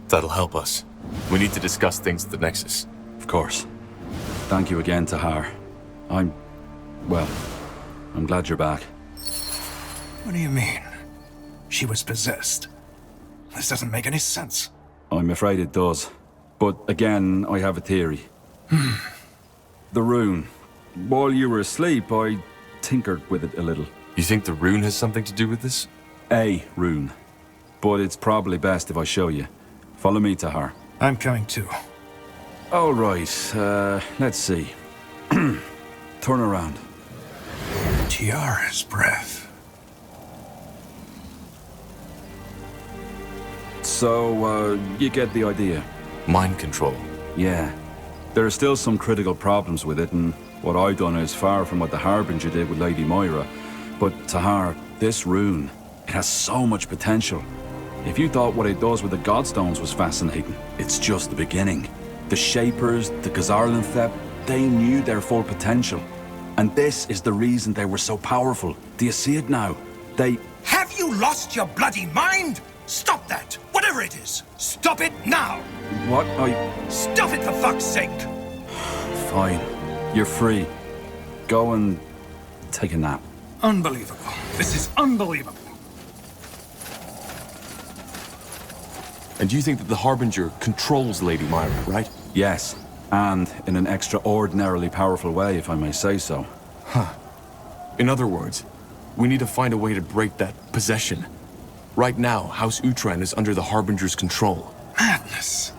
Speaker 3: That'll help us. We need to discuss things at the Nexus.
Speaker 15: Of course. Thank you again, Tahar. I'm glad you're back.
Speaker 10: What do you mean? She was possessed. This doesn't make any sense.
Speaker 15: I'm afraid it does. But again, I have a theory. The rune. While you were asleep, I tinkered with it a little.
Speaker 3: You think the rune has something to do with this?
Speaker 15: A rune. But it's probably best if I show you. Follow me, Tahar.
Speaker 10: I'm coming too.
Speaker 15: All right, let's see. Turn around.
Speaker 10: Tiara's breath.
Speaker 15: So, you get the idea.
Speaker 3: Mind control.
Speaker 15: Yeah. There are still some critical problems with it, and what I've done is far from what the Harbinger did with Lady Moira. But, Tahar, this rune, it has so much potential. If you thought what it does with the Godstones was fascinating, it's just the beginning. The Shapers, the Gazarlanthep, they knew their full potential. And this is the reason they were so powerful. Do you see it now? They...
Speaker 10: Have you lost your bloody mind? Stop that! Whatever it is! Stop it now!
Speaker 15: What?
Speaker 10: Stop it for fuck's sake!
Speaker 15: Fine. You're free. Go and... take a nap.
Speaker 10: Unbelievable. This is unbelievable.
Speaker 3: And you think that the Harbinger controls Lady Myra, right?
Speaker 15: Yes. And in an extraordinarily powerful way, if I may say so.
Speaker 3: Huh. In other words, we need to find a way to break that possession. Right now, House Utran is under the Harbinger's control.
Speaker 10: Madness.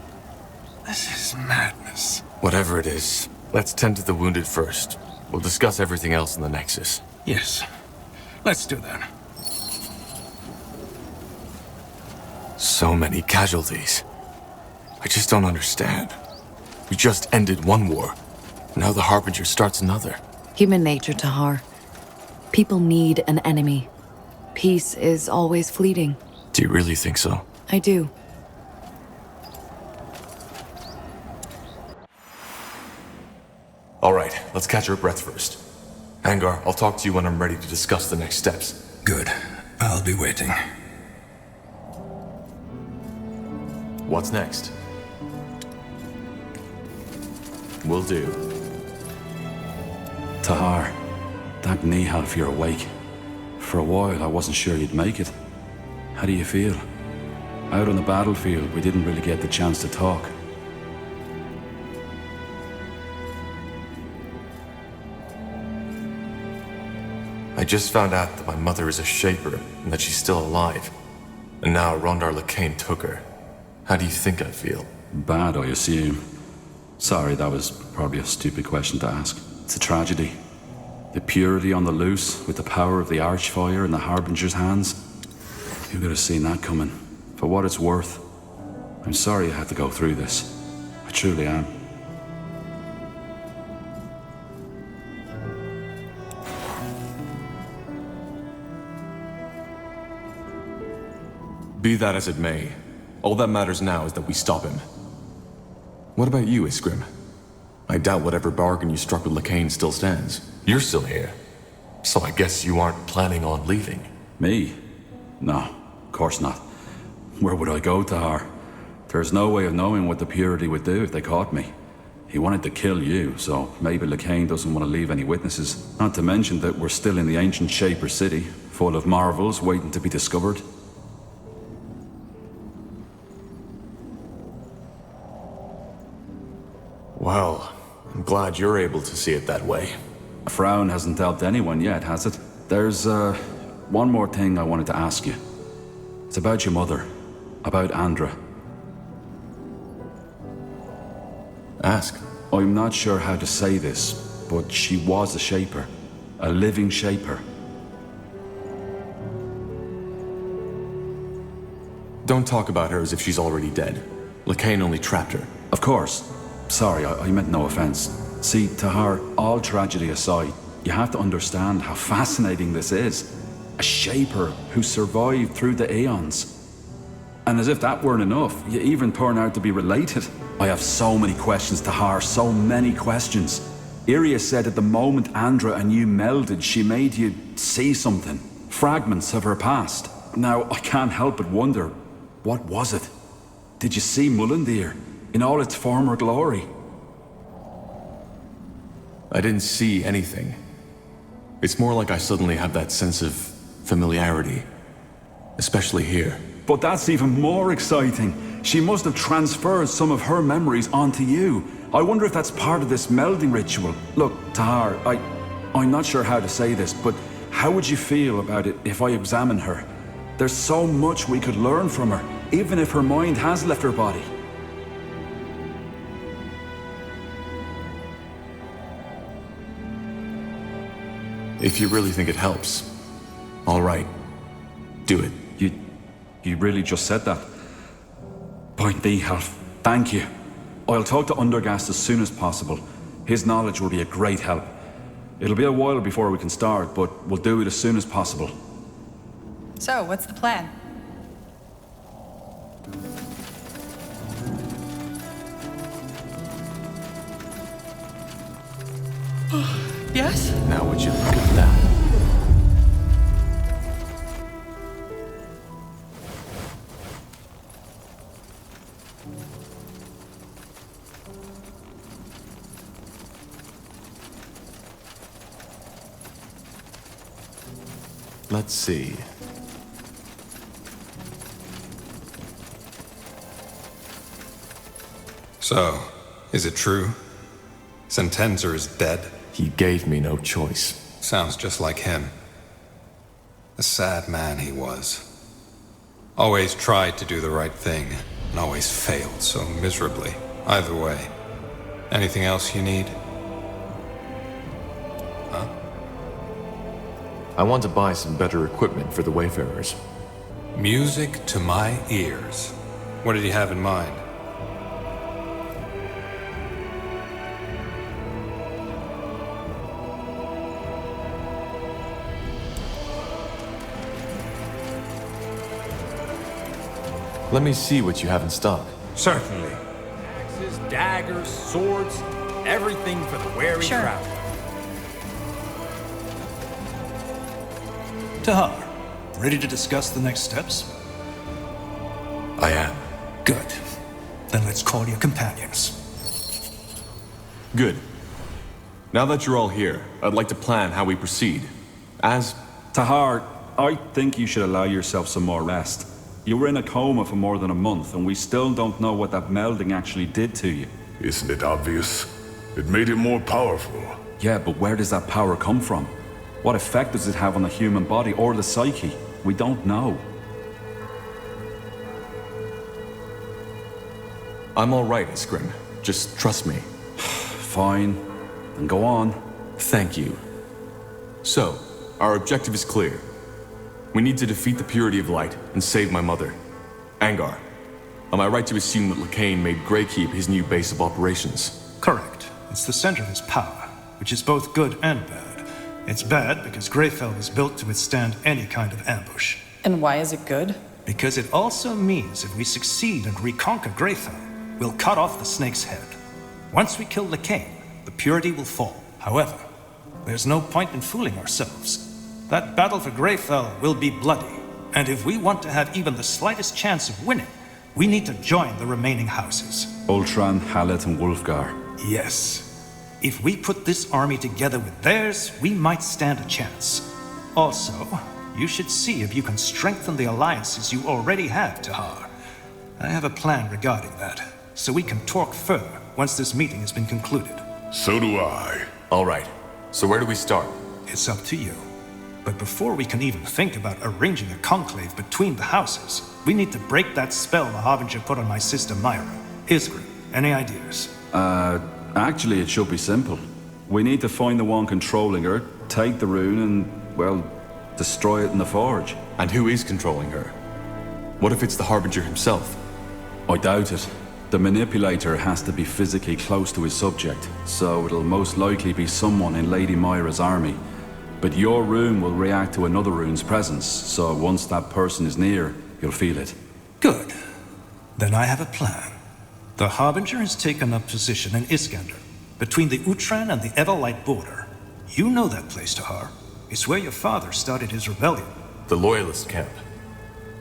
Speaker 10: This is madness.
Speaker 3: Whatever it is, let's tend to the wounded first. We'll discuss everything else in the Nexus.
Speaker 10: Yes. Let's do that.
Speaker 3: So many casualties. I just don't understand. We just ended one war. Now the Harbinger starts another.
Speaker 8: Human nature, Tahar. People need an enemy. Peace is always fleeting.
Speaker 3: Do you really think so?
Speaker 8: I do.
Speaker 3: All right, let's catch our breath first. Angar, I'll talk to you when I'm ready to discuss the next steps.
Speaker 10: Good. I'll be waiting.
Speaker 3: What's next? Will do.
Speaker 15: Tahar, thank Nihav you're awake. For a while, I wasn't sure you'd make it. How do you feel? Out on the battlefield, we didn't really get the chance to talk.
Speaker 3: I just found out that my mother is a Shaper and that she's still alive. And now Rondar Lacane took her. How do you think I feel?
Speaker 15: Bad, I assume. Sorry, that was probably a stupid question to ask. It's a tragedy. The purity on the loose, with the power of the Archfire in the Harbinger's hands. Who could have seen that coming? For what it's worth, I'm sorry I had to go through this. I truly am.
Speaker 3: Be that as it may, all that matters now is that we stop him. What about you, Iskrim? I doubt whatever bargain you struck with Lacane still stands. You're still here, so I guess you aren't planning on leaving.
Speaker 15: Me? No, of course not. Where would I go, Tahar? There's no way of knowing what the Purity would do if they caught me. He wanted to kill you, so maybe Lacane doesn't want to leave any witnesses. Not to mention that we're still in the ancient Shaper city, full of marvels waiting to be discovered.
Speaker 3: Well, I'm glad you're able to see it that way.
Speaker 15: A frown hasn't helped anyone yet, has it? There's, one more thing I wanted to ask you. It's about your mother. About Andra.
Speaker 3: Ask.
Speaker 15: I'm not sure how to say this, but she was a Shaper. A living Shaper.
Speaker 3: Don't talk about her as if she's already dead. Lakain only trapped her.
Speaker 15: Of course. Sorry, I meant no offense. See, Tahar, all tragedy aside, you have to understand how fascinating this is. A Shaper who survived through the Aeons. And as if that weren't enough, you even turn out to be related. I have so many questions, Tahar, so many questions. Iria said that the moment Andra and you melded, she made you see something. Fragments of her past. Now, I can't help but wonder, what was it? Did you see Mulandir in all its former glory?
Speaker 3: I didn't see anything. It's more like I suddenly have that sense of familiarity. Especially here.
Speaker 15: But that's even more exciting. She must have transferred some of her memories onto you. I wonder if that's part of this melding ritual. Look, Tahar, I'm not sure how to say this, but how would you feel about it if I examine her? There's so much we could learn from her, even if her mind has left her body.
Speaker 3: If you really think it helps, all right, do it.
Speaker 15: You really just said that? Point thee, Half. Thank you. I'll talk to Undergast as soon as possible. His knowledge will be a great help. It'll be a while before we can start, but we'll do it as soon as possible.
Speaker 1: So, what's the plan? Yes?
Speaker 3: Now would you look at that? Let's see.
Speaker 10: So, is it true? Sentenzer is dead?
Speaker 3: He gave me no choice.
Speaker 10: Sounds just like him. A sad man he was. Always tried to do the right thing, and always failed so miserably. Either way. Anything else you need? Huh?
Speaker 3: I want to buy some better equipment for the Wayfarers.
Speaker 10: Music to my ears. What did he have in mind?
Speaker 3: Let me see what you have in stock.
Speaker 10: Certainly.
Speaker 12: Axes, daggers, swords, everything for the weary traveler.
Speaker 2: Tahar, ready to discuss the next steps?
Speaker 3: I am.
Speaker 2: Good. Then let's call your companions.
Speaker 3: Good. Now that you're all here, I'd like to plan how we proceed. As...
Speaker 15: Tahar, I think you should allow yourself some more rest. You were in a coma for more than a month, and we still don't know what that melding actually did to you.
Speaker 13: Isn't it obvious? It made him more powerful.
Speaker 15: Yeah, but where does that power come from? What effect does it have on the human body or the psyche? We don't know.
Speaker 3: I'm all right, Iskrim. Just trust me.
Speaker 15: Fine. Then go on.
Speaker 3: Thank you. So, our objective is clear. We need to defeat the Purity of Light and save my mother. Angar, am I right to assume that Lakain made Greykeep his new base of operations?
Speaker 2: Correct. It's the center of his power, which is both good and bad. It's bad because Greyfell was built to withstand any kind of ambush.
Speaker 1: And why is it good?
Speaker 2: Because it also means if we succeed and reconquer Greyfell, we'll cut off the snake's head. Once we kill Lakain, the Purity will fall. However, there's no point in fooling ourselves. That battle for Greyfell will be bloody, and if we want to have even the slightest chance of winning, we need to join the remaining houses.
Speaker 15: Ultran, Hallet, and Wulfgar.
Speaker 2: Yes. If we put this army together with theirs, we might stand a chance. Also, you should see if you can strengthen the alliances you already have, Tahar. I have a plan regarding that, so we can talk further once this meeting has been concluded.
Speaker 13: So do I.
Speaker 3: All right. So where do we start?
Speaker 2: It's up to you. But before we can even think about arranging a conclave between the houses, we need to break that spell the Harbinger put on my sister Myra. Iskrim, any ideas?
Speaker 15: Actually it should be simple. We need to find the one controlling her, take the rune, and, well, destroy it in the forge.
Speaker 3: And who is controlling her? What if it's the Harbinger himself?
Speaker 15: I doubt it. The manipulator has to be physically close to his subject, so it'll most likely be someone in Lady Myra's army. But your rune will react to another rune's presence, so once that person is near, you'll feel it.
Speaker 2: Good. Then I have a plan. The Harbinger has taken up position in Iskander, between the Utran and the Everlight border. You know that place, Tahar. It's where your father started his rebellion.
Speaker 3: The Loyalist camp.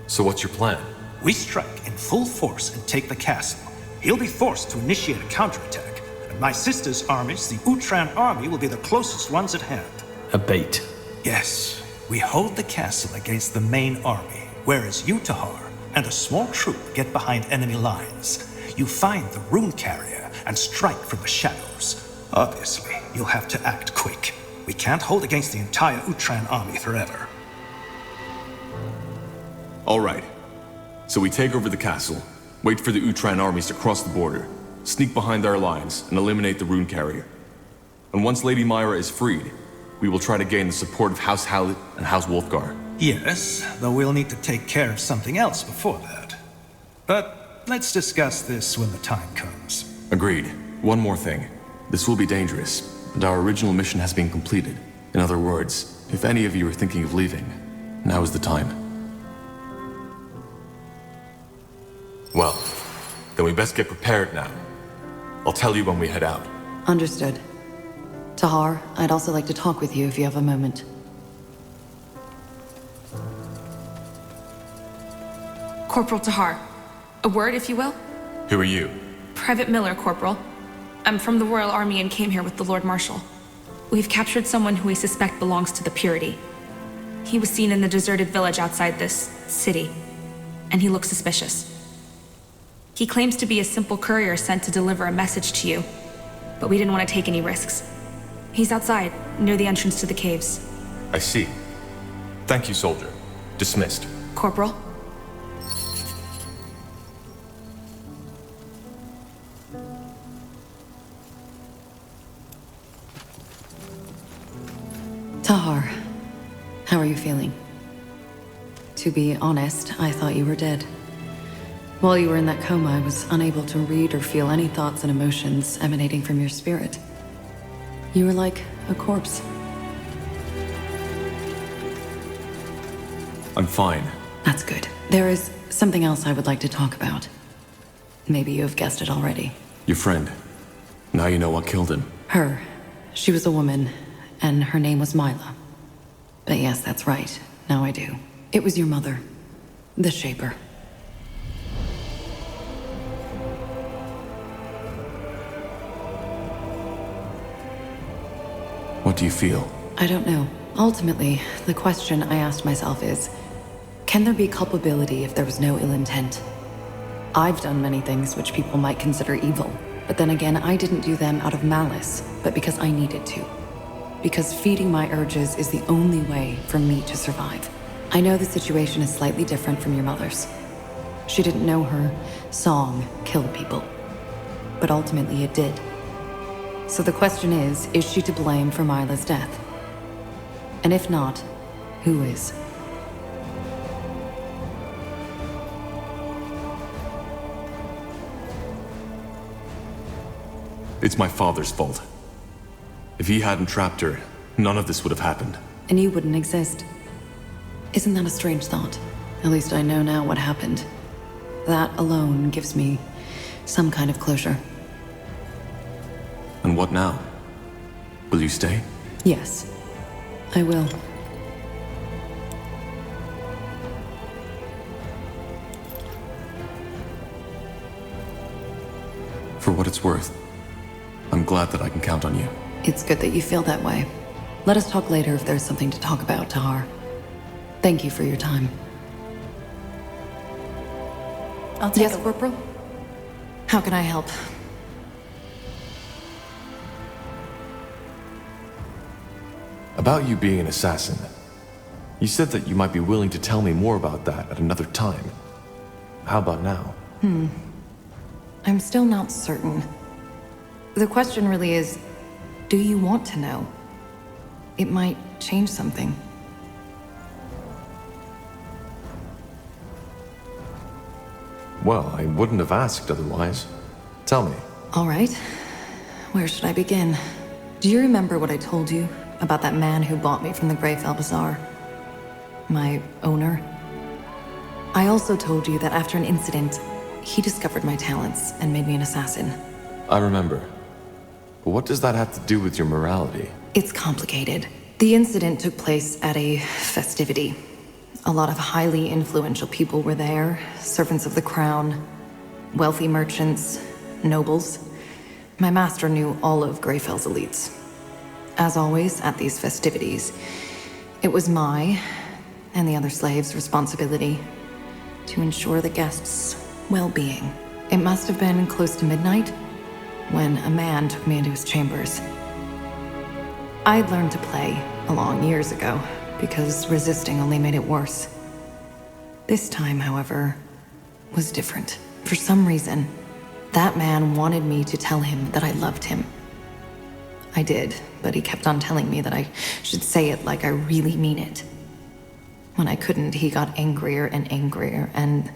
Speaker 3: So what's your plan?
Speaker 2: We strike in full force and take the castle. He'll be forced to initiate a counterattack, and my sister's armies, the Utran army, will be the closest ones at hand.
Speaker 5: A bait.
Speaker 2: Yes. We hold the castle against the main army, whereas you, Tahar, and a small troop get behind enemy lines. You find the rune carrier and strike from the shadows. Obviously, you'll have to act quick. We can't hold against the entire Utran army forever.
Speaker 3: All right. So we take over the castle, wait for the Utran armies to cross the border, sneak behind their lines, and eliminate the rune carrier. And once Lady Myra is freed, we will try to gain the support of House Hallett and House Wolfgar.
Speaker 2: Yes, though we'll need to take care of something else before that. But let's discuss this when the time comes.
Speaker 3: Agreed. One more thing. This will be dangerous, and our original mission has been completed. In other words, if any of you are thinking of leaving, now is the time. Well, then we best get prepared now. I'll tell you when we head out.
Speaker 8: Understood. Tahar, I'd also like to talk with you if you have a moment.
Speaker 17: Corporal Tahar. A word, if you will?
Speaker 3: Who are you?
Speaker 17: Private Miller, Corporal. I'm from the Royal Army and came here with the Lord Marshal. We've captured someone who we suspect belongs to the Purity. He was seen in the deserted village outside this city, and he looks suspicious. He claims to be a simple courier sent to deliver a message to you, but we didn't want to take any risks. He's outside, near the entrance to the caves.
Speaker 3: I see. Thank you, soldier. Dismissed.
Speaker 17: Corporal?
Speaker 8: Tahar, how are you feeling? To be honest, I thought you were dead. While you were in that coma, I was unable to read or feel any thoughts and emotions emanating from your spirit. You were like a corpse.
Speaker 3: I'm fine.
Speaker 8: That's good. There is something else I would like to talk about. Maybe you have guessed it already.
Speaker 3: Your friend. Now you know what killed him.
Speaker 8: Her. She was a woman, and her name was Myla. But yes, that's right. Now I do. It was your mother. The Shaper.
Speaker 3: What do you feel?
Speaker 8: I don't know. Ultimately, the question I asked myself is, can there be culpability if there was no ill intent? I've done many things which people might consider evil, but then again, I didn't do them out of malice, but because I needed to. Because feeding my urges is the only way for me to survive. I know the situation is slightly different from your mother's. She didn't know her song killed people, but ultimately it did. So the question is she to blame for Myla's death? And if not, who is?
Speaker 3: It's my father's fault. If he hadn't trapped her, none of this would have happened.
Speaker 8: And you wouldn't exist. Isn't that a strange thought? At least I know now what happened. That alone gives me some kind of closure.
Speaker 3: And what now? Will you stay?
Speaker 8: Yes, I will.
Speaker 3: For what it's worth, I'm glad that I can count on you.
Speaker 8: It's good that you feel that way. Let us talk later if there's something to talk about, Tahar. Thank you for your time. Yes, Corporal? How can I help?
Speaker 3: About you being an assassin. You said that you might be willing to tell me more about that at another time. How about now?
Speaker 8: I'm still not certain. The question really is, Do you want to know? It might change something.
Speaker 3: Well, I wouldn't have asked otherwise. Tell me.
Speaker 8: All right. Where should I begin? Do you remember what I told you about that man who bought me from the Greyfell Bazaar? My owner? I also told you that after an incident, he discovered my talents and made me an assassin.
Speaker 3: I remember. But what does that have to do with your morality?
Speaker 8: It's complicated. The incident took place at a festivity. A lot of highly influential people were there, servants of the crown, wealthy merchants, nobles. My master knew all of Greyfell's elites. As always, at these festivities, it was my and the other slaves' responsibility to ensure the guests' well-being. It must have been close to midnight when a man took me into his chambers. I'd learned to play along years ago, because resisting only made it worse. This time, however, was different. For some reason, that man wanted me to tell him that I loved him. I did, but he kept on telling me that I should say it like I really mean it. When I couldn't, he got angrier and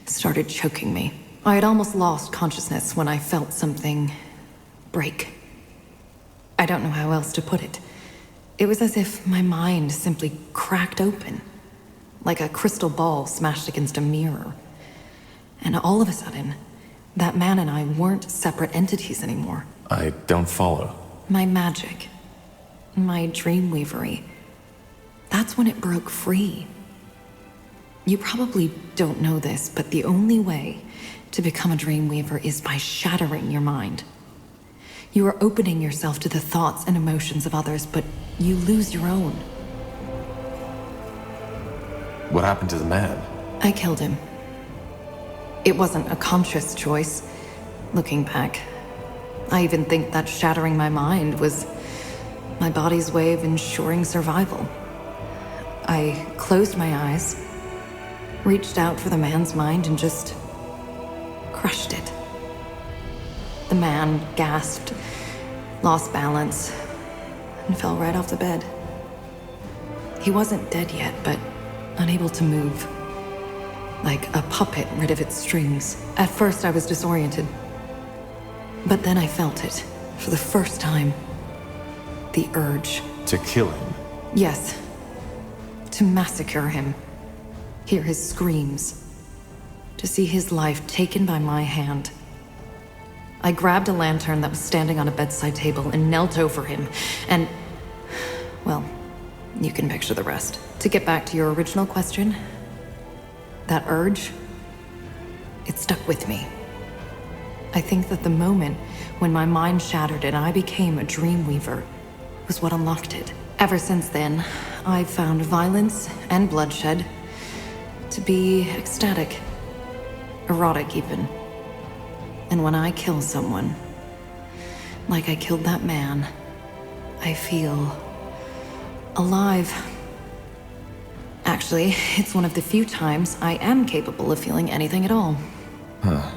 Speaker 8: started choking me. I had almost lost consciousness when I felt something break. I don't know how else to put it. It was as if my mind simply cracked open, like a crystal ball smashed against a mirror. And all of a sudden, that man and I weren't separate entities anymore.
Speaker 3: I don't follow.
Speaker 8: My magic, my dreamweavery, that's when it broke free. You probably don't know this, but the only way to become a dreamweaver is by shattering your mind. You are opening yourself to the thoughts and emotions of others, but you lose your own.
Speaker 3: What happened to the man?
Speaker 8: I killed him. It wasn't a conscious choice, looking back. I even think that shattering my mind was my body's way of ensuring survival. I closed my eyes, reached out for the man's mind, and just crushed it. The man gasped, lost balance, and fell right off the bed. He wasn't dead yet, but unable to move. Like a puppet rid of its strings. At first, I was disoriented. But then I felt it, for the first time. The urge.
Speaker 3: To kill him?
Speaker 8: Yes. To massacre him. Hear his screams. To see his life taken by my hand. I grabbed a lantern that was standing on a bedside table and knelt over him, and... well, you can picture the rest. To get back to your original question, that urge, it stuck with me. I think that the moment when my mind shattered and I became a dreamweaver was what unlocked it. Ever since then, I've found violence and bloodshed to be ecstatic, erotic even. And when I kill someone, like I killed that man, I feel alive. Actually, it's one of the few times I am capable of feeling anything at all.
Speaker 3: Huh.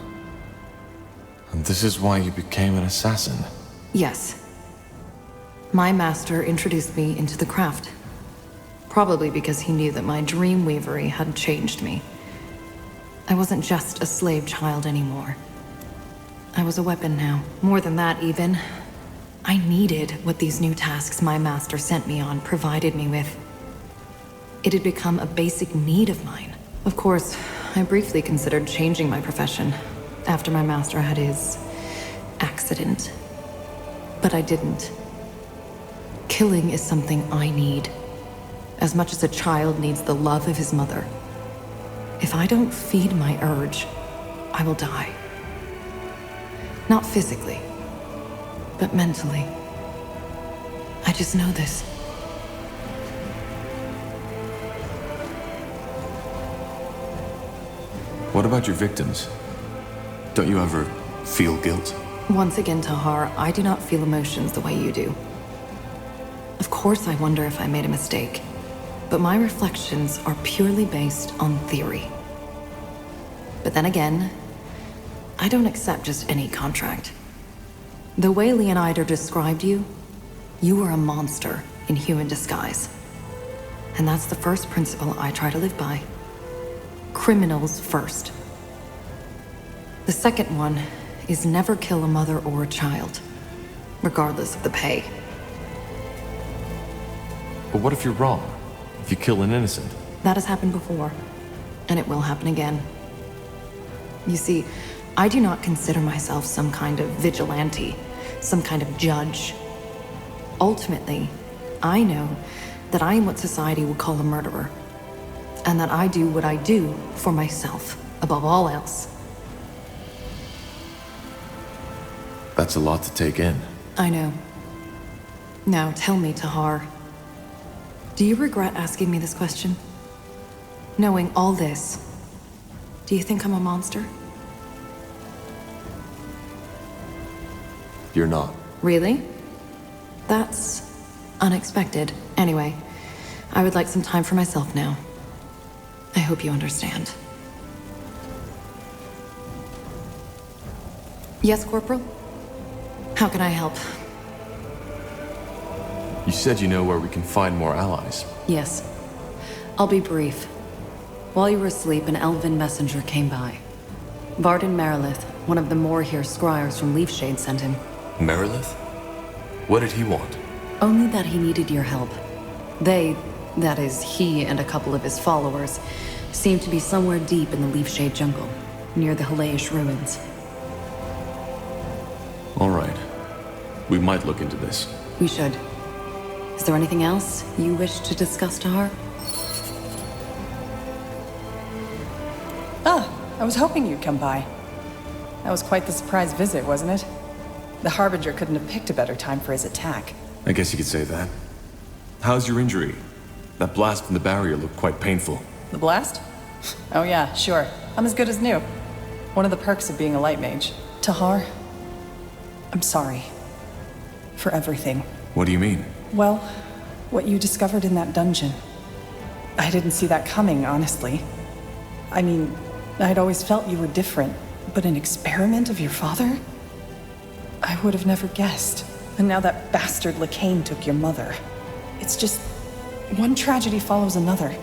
Speaker 3: And this is why you became an assassin?
Speaker 8: Yes. My master introduced me into the craft. Probably because he knew that my dreamweavery had changed me. I wasn't just a slave child anymore. I was a weapon now. More than that, even. I needed what these new tasks my master sent me on provided me with. It had become a basic need of mine. Of course, I briefly considered changing my profession after my master had his accident. But I didn't. Killing is something I need. As much as a child needs the love of his mother. If I don't feed my urge, I will die. Not physically, but mentally. I just know this.
Speaker 3: What about your victims? Don't you ever feel guilt?
Speaker 8: Once again, Tahar, I do not feel emotions the way you do. Of course I wonder if I made a mistake, but my reflections are purely based on theory. But then again, I don't accept just any contract. The way Leonider described you, you were a monster in human disguise. And that's the first principle I try to live by. Criminals first. The second one is never kill a mother or a child, regardless of the pay.
Speaker 3: But what if you're wrong? If you kill an innocent?
Speaker 8: That has happened before, and it will happen again. You see, I do not consider myself some kind of vigilante, some kind of judge. Ultimately, I know that I am what society would call a murderer, and that I do what I do for myself, above all else.
Speaker 3: That's a lot to take in.
Speaker 8: I know. Now tell me, Tahar, do you regret asking me this question? Knowing all this, do you think I'm a monster?
Speaker 3: You're not.
Speaker 8: Really? That's unexpected. Anyway, I would like some time for myself now. I hope you understand. Yes, Corporal? How can I help?
Speaker 3: You said you know where we can find more allies.
Speaker 8: Yes. I'll be brief. While you were asleep, an elven messenger came by. Varden Merilith, one of the Morhir scryers from Leafshade, sent him.
Speaker 3: Merilith? What did he want?
Speaker 8: Only that he needed your help. They, that is, he and a couple of his followers, seem to be somewhere deep in the Leafshade jungle, near the Halayish ruins.
Speaker 3: All right. We might look into this.
Speaker 8: We should. Is there anything else you wish to discuss, Tahar?
Speaker 1: I was hoping you'd come by. That was quite the surprise visit, wasn't it? The Harbinger couldn't have picked a better time for his attack.
Speaker 3: I guess you could say that. How's your injury? That blast from the barrier looked quite painful.
Speaker 1: The blast? Oh yeah, sure. I'm as good as new. One of the perks of being a light mage. Tahar, I'm sorry. For everything.
Speaker 3: What do you mean?
Speaker 1: Well, what you discovered in that dungeon. I didn't see that coming, honestly. I mean, I'd always felt you were different, but an experiment of your father? I would have never guessed. And now that bastard Lacane took your mother. It's just, one tragedy follows another.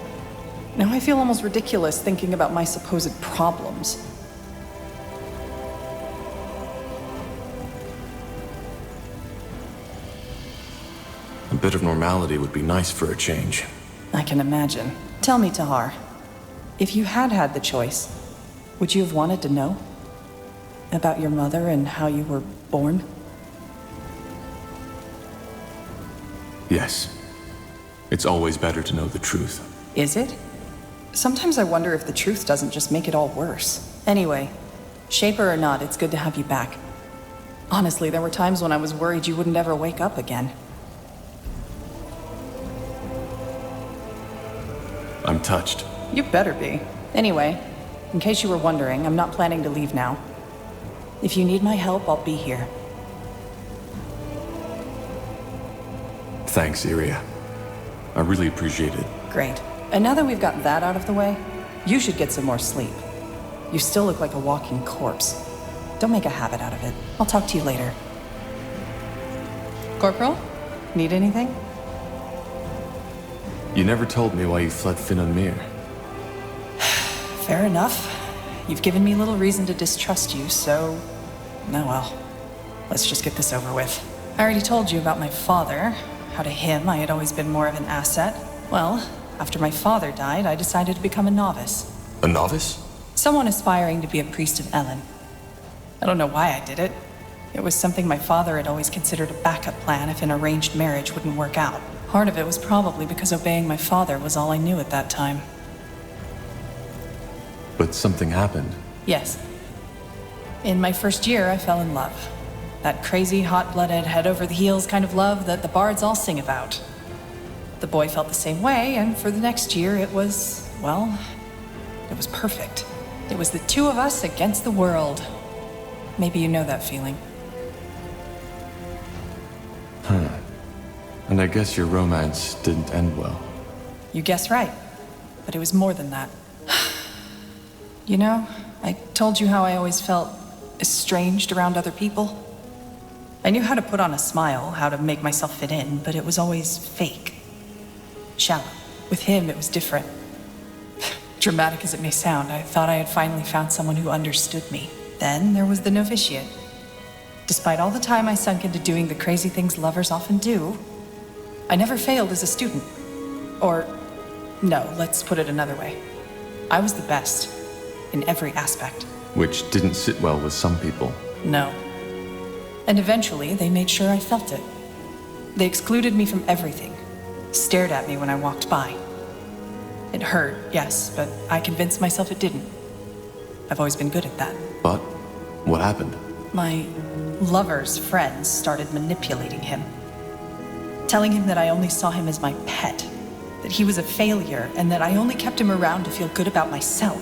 Speaker 1: Now I feel almost ridiculous thinking about my supposed problems.
Speaker 3: A bit of normality would be nice for a change.
Speaker 1: I can imagine. Tell me, Tahar, if you had had the choice, would you have wanted to know? About your mother and how you were born?
Speaker 3: Yes. It's always better to know the truth.
Speaker 1: Is it? Sometimes I wonder if the truth doesn't just make it all worse. Anyway, Shaper or not, it's good to have you back. Honestly, there were times when I was worried you wouldn't ever wake up again.
Speaker 3: I'm touched.
Speaker 1: You better be. Anyway, in case you were wondering, I'm not planning to leave now. If you need my help, I'll be here.
Speaker 3: Thanks, Iria. I really appreciate it.
Speaker 1: Great. And now that we've got that out of the way, you should get some more sleep. You still look like a walking corpse. Don't make a habit out of it. I'll talk to you later. Corporal? Need anything?
Speaker 3: You never told me why you fled Finnanmere.
Speaker 1: Fair enough. You've given me little reason to distrust you, so... Oh well. Let's just get this over with. I already told you about my father. How to him I had always been more of an asset. Well, after my father died, I decided to become a novice.
Speaker 3: A novice?
Speaker 1: Someone aspiring to be a priest of Ellen. I don't know why I did it. It was something my father had always considered a backup plan if an arranged marriage wouldn't work out. Part of it was probably because obeying my father was all I knew at that time.
Speaker 3: But something happened.
Speaker 1: Yes. In my first year, I fell in love. That crazy, hot-blooded, head-over-the-heels kind of love that the bards all sing about. The boy felt the same way, and for the next year it was, well, it was perfect. It was the two of us against the world. Maybe you know that feeling.
Speaker 3: And I guess your romance didn't end well.
Speaker 1: You guess right. But it was more than that. You know, I told you how I always felt estranged around other people. I knew how to put on a smile, how to make myself fit in, but it was always fake. Shallow. With him, it was different. Dramatic as it may sound, I thought I had finally found someone who understood me. Then there was the novitiate. Despite all the time I sunk into doing the crazy things lovers often do, I never failed as a student. Or, no, let's put it another way. I was the best, in every aspect.
Speaker 3: Which didn't sit well with some people.
Speaker 1: No. And eventually, they made sure I felt it. They excluded me from everything, stared at me when I walked by. It hurt, yes, but I convinced myself it didn't. I've always been good at that.
Speaker 3: But what happened?
Speaker 1: My lover's friends started manipulating him. Telling him that I only saw him as my pet, that he was a failure, and that I only kept him around to feel good about myself.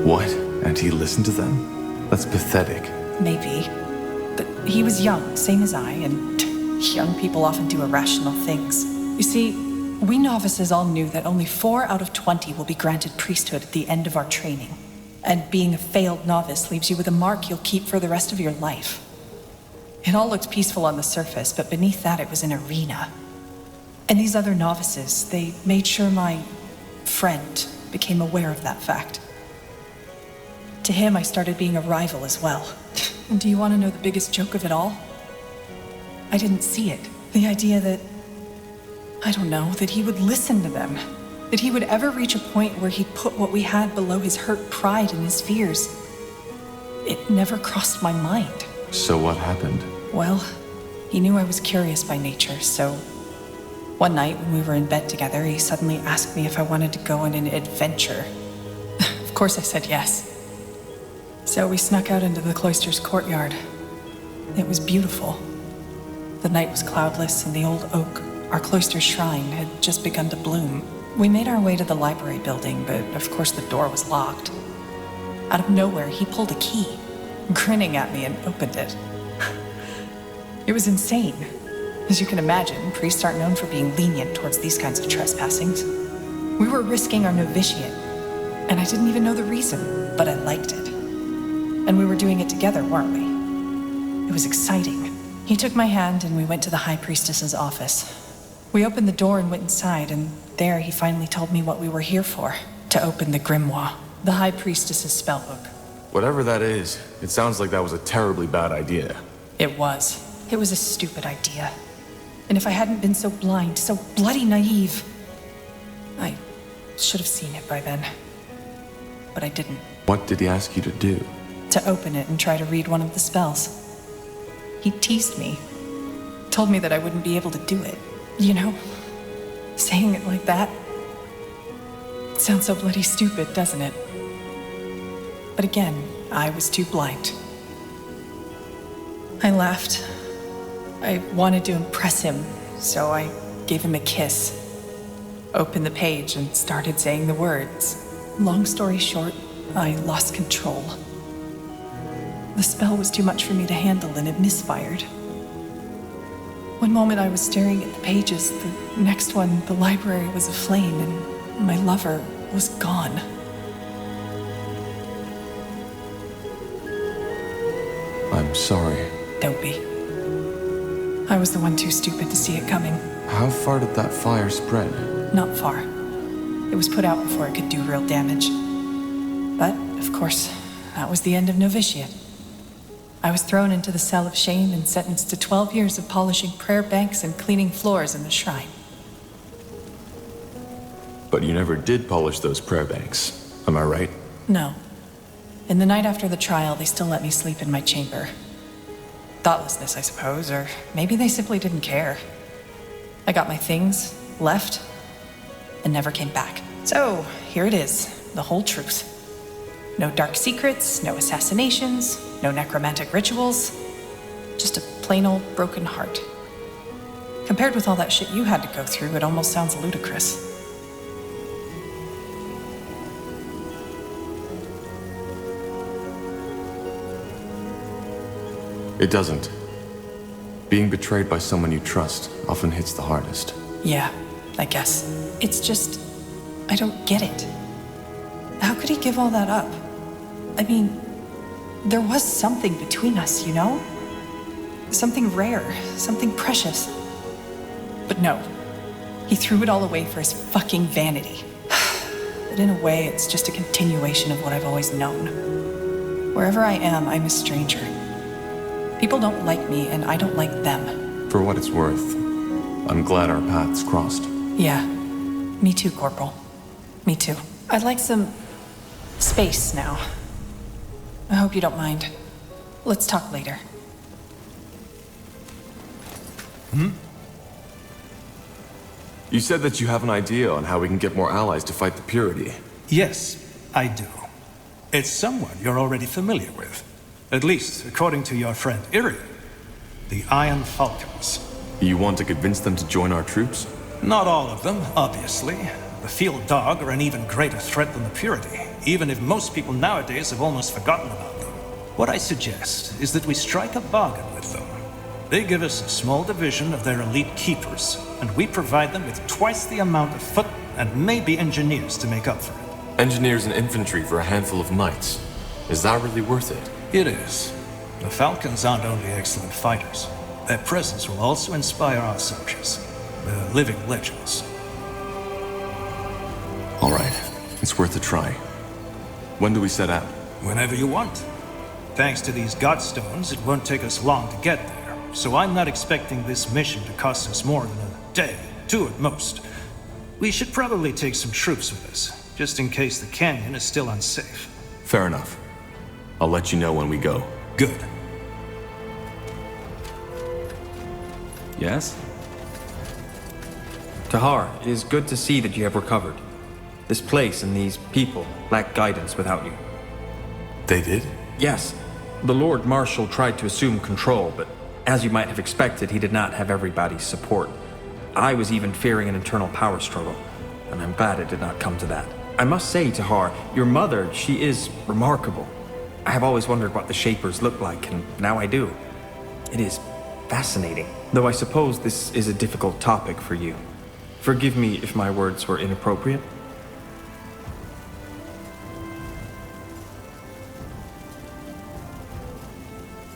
Speaker 3: What? And he listened to them? That's pathetic.
Speaker 1: Maybe. But he was young, same as I, and young people often do irrational things. You see, we novices all knew that only 4 out of 20 will be granted priesthood at the end of our training. And being a failed novice leaves you with a mark you'll keep for the rest of your life. It all looked peaceful on the surface, but beneath that it was an arena. And these other novices, they made sure my friend became aware of that fact. To him, I started being a rival as well. And do you want to know the biggest joke of it all? I didn't see it. The idea that, I don't know, that he would listen to them. That he would ever reach a point where he'd put what we had below his hurt pride and his fears. It never crossed my mind.
Speaker 3: So what happened?
Speaker 1: Well, he knew I was curious by nature, so one night when we were in bed together, he suddenly asked me if I wanted to go on an adventure. Of course I said yes. So we snuck out into the cloister's courtyard. It was beautiful. The night was cloudless, and the old oak, our cloister's shrine, had just begun to bloom. We made our way to the library building, but of course the door was locked. Out of nowhere, he pulled a key, grinning at me, and opened it. It was insane. As you can imagine, priests aren't known for being lenient towards these kinds of trespassings. We were risking our novitiate, and I didn't even know the reason, but I liked it. And we were doing it together, weren't we? It was exciting. He took my hand and we went to the High Priestess's office. We opened the door and went inside, and there he finally told me what we were here for. To open the grimoire, the High Priestess's spellbook.
Speaker 3: Whatever that is, it sounds like that was a terribly bad idea.
Speaker 1: It was. It was a stupid idea. And if I hadn't been so blind, so bloody naive, I should have seen it by then. But I didn't.
Speaker 3: What did he ask you to do?
Speaker 1: To open it and try to read one of the spells. He teased me. Told me that I wouldn't be able to do it. You know? Saying it like that. It sounds so bloody stupid, doesn't it? But again, I was too blind. I laughed. I wanted to impress him, so I gave him a kiss. Opened the page and started saying the words. Long story short, I lost control. The spell was too much for me to handle, and it misfired. One moment I was staring at the pages, the next one, the library was aflame, and my lover was gone.
Speaker 3: I'm sorry.
Speaker 1: Don't be. I was the one too stupid to see it coming.
Speaker 3: How far did that fire spread?
Speaker 1: Not far. It was put out before it could do real damage. But, of course, that was the end of novitiate. I was thrown into the cell of shame and sentenced to 12 years of polishing prayer banks and cleaning floors in the shrine.
Speaker 3: But you never did polish those prayer banks, am I right?
Speaker 1: No. In the night after the trial, they still let me sleep in my chamber. Thoughtlessness, I suppose, or maybe they simply didn't care. I got my things, left, and never came back. So, here it is, the whole truth. No dark secrets, no assassinations, no necromantic rituals. Just a plain old broken heart. Compared with all that shit you had to go through, it almost sounds ludicrous.
Speaker 3: It doesn't. Being betrayed by someone you trust often hits the hardest.
Speaker 1: Yeah, I guess. It's just, I don't get it. How could he give all that up? I mean, there was something between us, you know? Something rare, something precious. But no, he threw it all away for his fucking vanity. But in a way, it's just a continuation of what I've always known. Wherever I am, I'm a stranger. People don't like me, and I don't like them.
Speaker 3: For what it's worth, I'm glad our paths crossed.
Speaker 1: Yeah, me too, Corporal. Me too. I'd like some space now. I hope you don't mind. Let's talk later.
Speaker 3: You said that you have an idea on how we can get more allies to fight the Purity.
Speaker 2: Yes, I do. It's someone you're already familiar with. At least, according to your friend Irian. The Iron Falcons.
Speaker 3: You want to convince them to join our troops?
Speaker 2: Not all of them, obviously. The Field Dog are an even greater threat than the Purity, even if most people nowadays have almost forgotten about them. What I suggest is that we strike a bargain with them. They give us a small division of their elite keepers, and we provide them with twice the amount of foot and maybe engineers to make up for it.
Speaker 3: Engineers and infantry for a handful of knights. Is that really worth it?
Speaker 2: It is. The Falcons aren't only excellent fighters. Their presence will also inspire our soldiers. They're living legends.
Speaker 3: All right. It's worth a try. When do we set out?
Speaker 2: Whenever you want. Thanks to these Godstones, it won't take us long to get there. So I'm not expecting this mission to cost us more than a day, 2 at most. We should probably take some troops with us, just in case the canyon is still unsafe.
Speaker 3: Fair enough. I'll let you know when we go.
Speaker 2: Good.
Speaker 18: Yes? Tahar, it is good to see that you have recovered. This place and these people lack guidance without you.
Speaker 3: They did?
Speaker 18: Yes. The Lord Marshal tried to assume control, but as you might have expected, he did not have everybody's support. I was even fearing an internal power struggle, and I'm glad it did not come to that. I must say, Tahar, your mother, she is remarkable. I have always wondered what the Shapers look like, and now I do. It is fascinating, though I suppose this is a difficult topic for you. Forgive me if my words were inappropriate.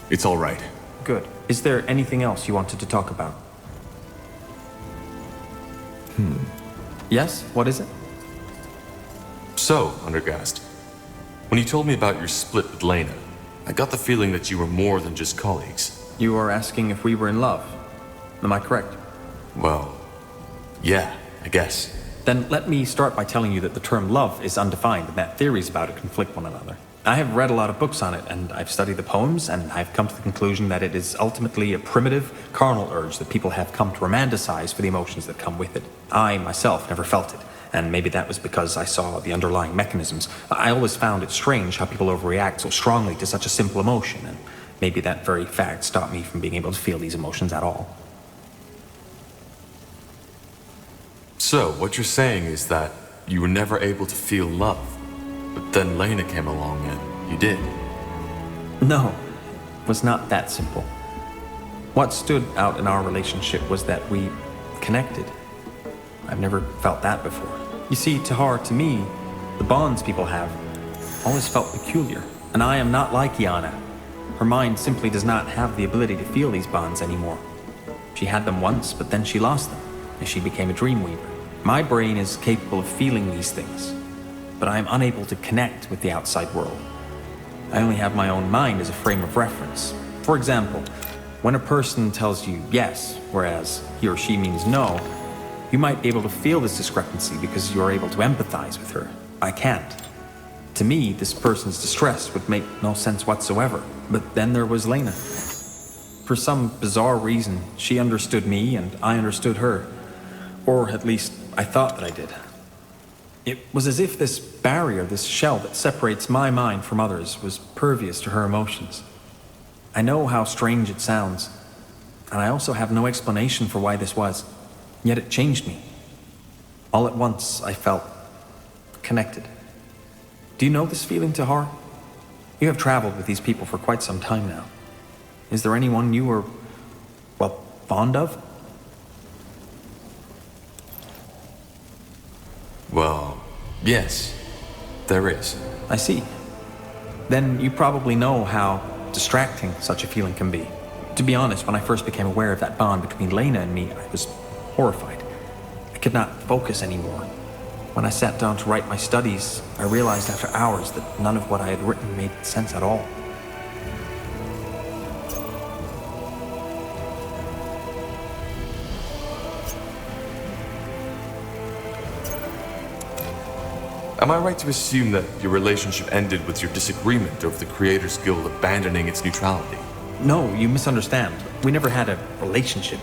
Speaker 3: It's all right.
Speaker 18: Good. Is there anything else you wanted to talk about? Yes? What is it?
Speaker 3: So, Undergast, when you told me about your split with Lena, I got the feeling that you were more than just colleagues.
Speaker 18: You are asking if we were in love. Am I correct?
Speaker 3: Well, yeah, I guess.
Speaker 18: Then let me start by telling you that the term love is undefined and that theories about it conflict one another. I have read a lot of books on it, and I've studied the poems, and I've come to the conclusion that it is ultimately a primitive, carnal urge that people have come to romanticize for the emotions that come with it. I, myself, never felt it, and maybe that was because I saw the underlying mechanisms. I always found it strange how people overreact so strongly to such a simple emotion, and maybe that very fact stopped me from being able to feel these emotions at all.
Speaker 3: So, what you're saying is that you were never able to feel love, but then Lena came along and you did?
Speaker 18: No, it was not that simple. What stood out in our relationship was that we connected. I've never felt that before. You see, Tahar, to me, the bonds people have always felt peculiar, and I am not like Yana. Her mind simply does not have the ability to feel these bonds anymore. She had them once, but then she lost them, as she became a dreamweaver. My brain is capable of feeling these things, but I am unable to connect with the outside world. I only have my own mind as a frame of reference. For example, when a person tells you yes, whereas he or she means no, you might be able to feel this discrepancy because you are able to empathize with her. I can't. To me, this person's distress would make no sense whatsoever. But then there was Lena. For some bizarre reason, she understood me and I understood her. Or at least, I thought that I did. It was as if this barrier, this shell that separates my mind from others, was pervious to her emotions. I know how strange it sounds, and I also have no explanation for why this was. Yet it changed me. All at once, I felt connected. Do you know this feeling, Tahar? You have traveled with these people for quite some time now. Is there anyone you were, well, fond of?
Speaker 3: Well, yes, there is.
Speaker 18: I see. Then you probably know how distracting such a feeling can be. To be honest, when I first became aware of that bond between Lena and me, I was horrified. I could not focus anymore. When I sat down to write my studies, I realized after hours that none of what I had written made sense at all.
Speaker 3: Am I right to assume that your relationship ended with your disagreement over the Creators Guild abandoning its neutrality?
Speaker 18: No, you misunderstand. We never had a relationship.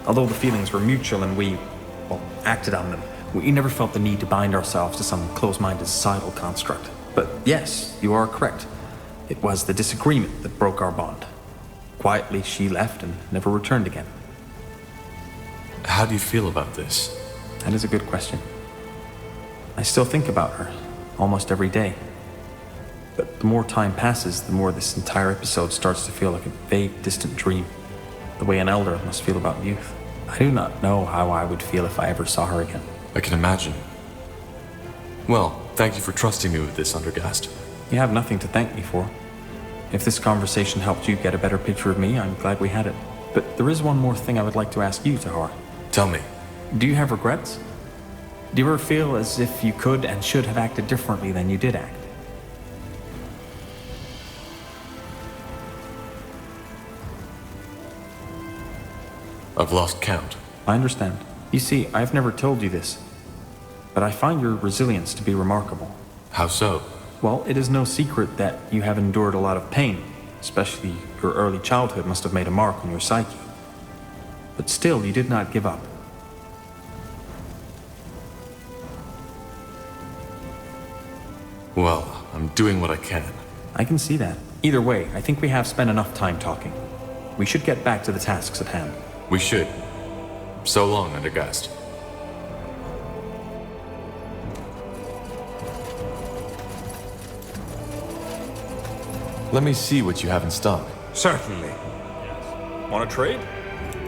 Speaker 18: Although the feelings were mutual and we, acted on them, we never felt the need to bind ourselves to some close-minded societal construct. But yes, you are correct. It was the disagreement that broke our bond. Quietly, she left and never returned again.
Speaker 3: How do you feel about this?
Speaker 18: That is a good question. I still think about her, almost every day. But the more time passes, the more this entire episode starts to feel like a vague, distant dream. The way an elder must feel about youth. I do not know how I would feel if I ever saw her again.
Speaker 3: I can imagine. Well, thank you for trusting me with this, Undergast.
Speaker 18: You have nothing to thank me for. If this conversation helped you get a better picture of me, I'm glad we had it. But there is one more thing I would like to ask you, Tahar.
Speaker 3: Tell me.
Speaker 18: Do you have regrets? Do you ever feel as if you could and should have acted differently than you did act?
Speaker 3: I've lost count.
Speaker 18: I understand. You see, I've never told you this, but I find your resilience to be remarkable.
Speaker 3: How so?
Speaker 18: Well, it is no secret that you have endured a lot of pain, especially your early childhood must have made a mark on your psyche. But still, you did not give up.
Speaker 3: Well, I'm doing what I can.
Speaker 18: I can see that. Either way, I think we have spent enough time talking. We should get back to the tasks at hand.
Speaker 3: We should. So long, Undergast. Let me see what you have in stock.
Speaker 6: Certainly. Want to trade?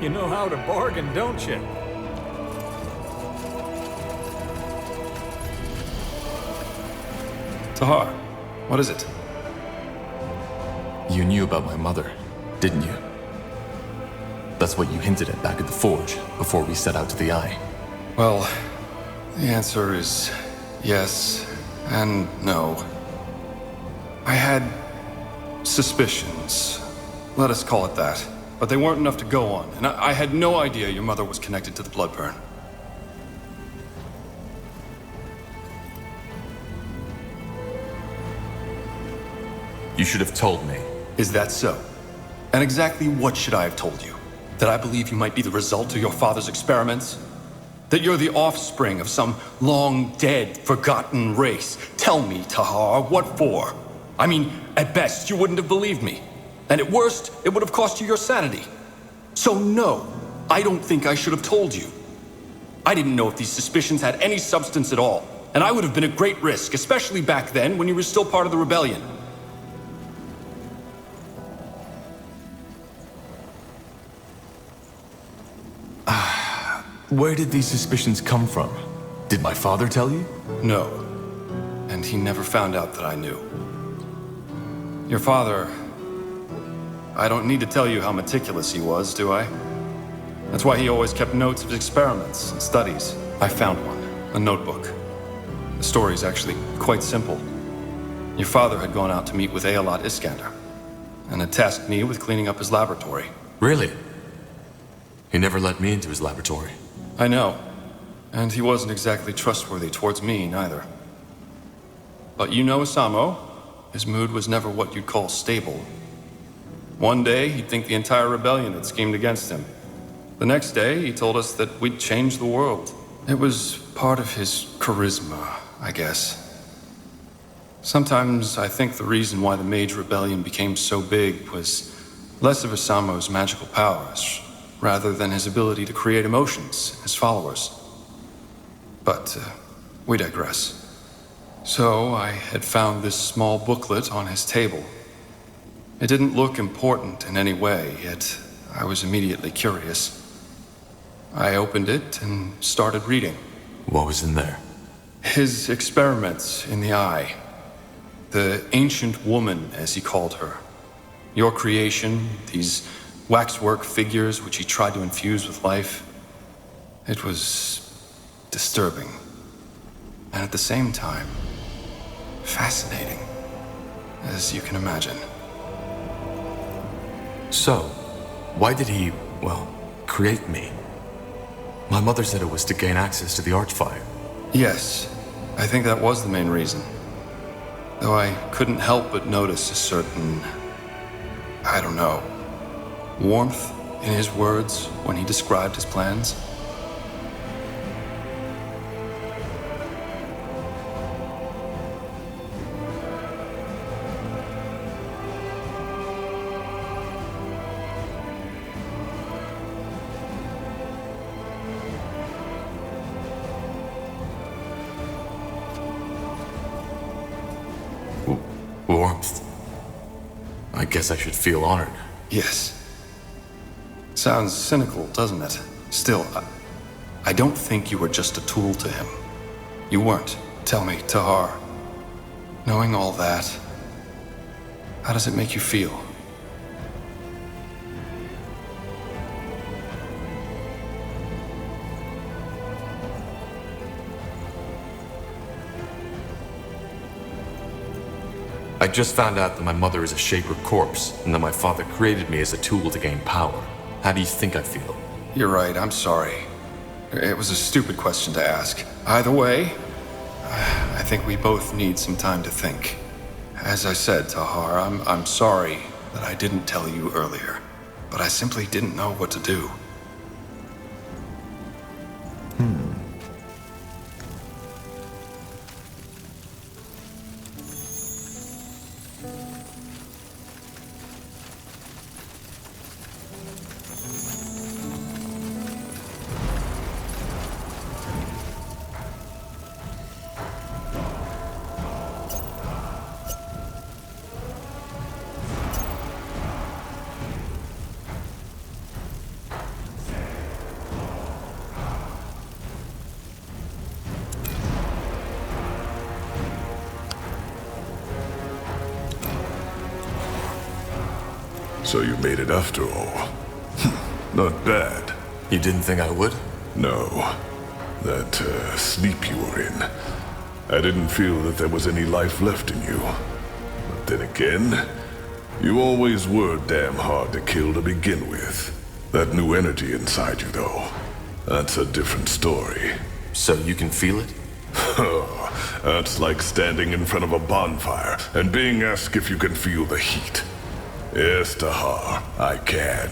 Speaker 6: You know how to bargain, don't you?
Speaker 3: Tahar, what is it? You knew about my mother, didn't you? That's what you hinted at back at the Forge, before we set out to the Eye.
Speaker 19: Well, the answer is yes and no. I had suspicions, let us call it that. But they weren't enough to go on, and I had no idea your mother was connected to the Bloodburn.
Speaker 3: You should have told me.
Speaker 19: Is that so? And exactly what should I have told you? That I believe you might be the result of your father's experiments? That you're the offspring of some long-dead, forgotten race? Tell me, Tahar, what for? I mean, at best, you wouldn't have believed me. And at worst, it would have cost you your sanity. So no, I don't think I should have told you. I didn't know if these suspicions had any substance at all. And I would have been at great risk, especially back then when you were still part of the rebellion.
Speaker 3: Where did these suspicions come from? Did my father tell you?
Speaker 19: No. And he never found out that I knew. Your father... I don't need to tell you how meticulous he was, do I? That's why he always kept notes of his experiments and studies. I found one, a notebook. The story's actually quite simple. Your father had gone out to meet with Aelot Iskander, and had tasked me with cleaning up his laboratory.
Speaker 3: Really? He never let me into his laboratory.
Speaker 19: I know. And he wasn't exactly trustworthy towards me, neither. But you know Asamo. His mood was never what you'd call stable. One day, he'd think the entire rebellion had schemed against him. The next day, he told us that we'd change the world. It was part of his charisma, I guess. Sometimes I think the reason why the Mage Rebellion became so big was less of Asamo's magical powers, rather than his ability to create emotions, his followers. But we digress. So I had found this small booklet on his table. It didn't look important in any way, yet I was immediately curious. I opened it and started reading.
Speaker 3: What was in there?
Speaker 19: His experiments in the eye. The ancient woman, as he called her. Your creation, these waxwork figures which he tried to infuse with life. It was disturbing. And at the same time, fascinating, as you can imagine.
Speaker 3: So, why did he, well, create me? My mother said it was to gain access to the Archfire.
Speaker 19: Yes, I think that was the main reason. Though I couldn't help but notice a certain, I don't know, warmth in his words when he described his plans.
Speaker 3: Warmth. I guess I should feel honored.
Speaker 19: Yes. Sounds cynical, doesn't it? Still, I don't think you were just a tool to him. You weren't. Tell me, Tahar. Knowing all that, how does it make you feel?
Speaker 3: I just found out that my mother is a Shaper corpse, and that my father created me as a tool to gain power. How do you think I feel?
Speaker 19: You're right, I'm sorry. It was a stupid question to ask. Either way, I think we both need some time to think. As I said, Tahar, I'm sorry that I didn't tell you earlier, but I simply didn't know what to do.
Speaker 13: So you made it after all. Not bad.
Speaker 3: You didn't think I would?
Speaker 13: No. That sleep you were in. I didn't feel that there was any life left in you. But then again, you always were damn hard to kill to begin with. That new energy inside you, though, that's a different story.
Speaker 3: So you can feel it?
Speaker 13: That's like standing in front of a bonfire and being asked if you can feel the heat. Yes, Tahar, I can.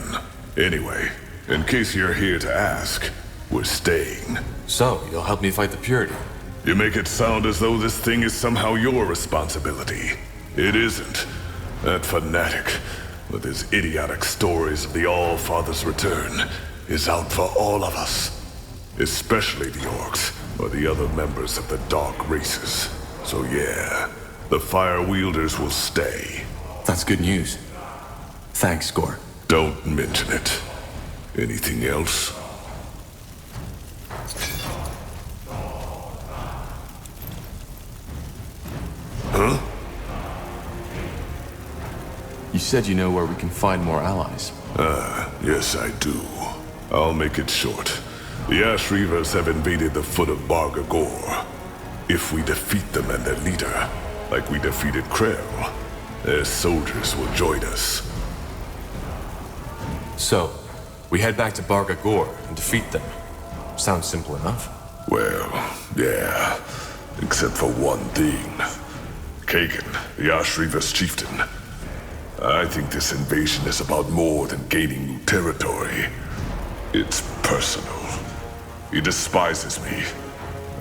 Speaker 13: Anyway, in case you're here to ask, we're staying.
Speaker 3: So, you'll help me fight the Purity?
Speaker 13: You make it sound as though this thing is somehow your responsibility. It isn't. That fanatic, with his idiotic stories of the All-Father's return, is out for all of us. Especially the orcs, or the other members of the Dark Races. So yeah, the Fire Wielders will stay.
Speaker 3: That's good news. Thanks, Gore.
Speaker 13: Don't mention it. Anything else? Huh?
Speaker 3: You said you know where we can find more allies.
Speaker 13: Yes I do. I'll make it short. The Ash Reavers have invaded the foot of Barga Gore. If we defeat them and their leader, like we defeated Krell, their soldiers will join us.
Speaker 3: So, we head back to Barga Gore and defeat them. Sounds simple enough.
Speaker 13: Well, yeah. Except for one thing. Kagan, the Ash Reavers chieftain. I think this invasion is about more than gaining new territory. It's personal. He despises me.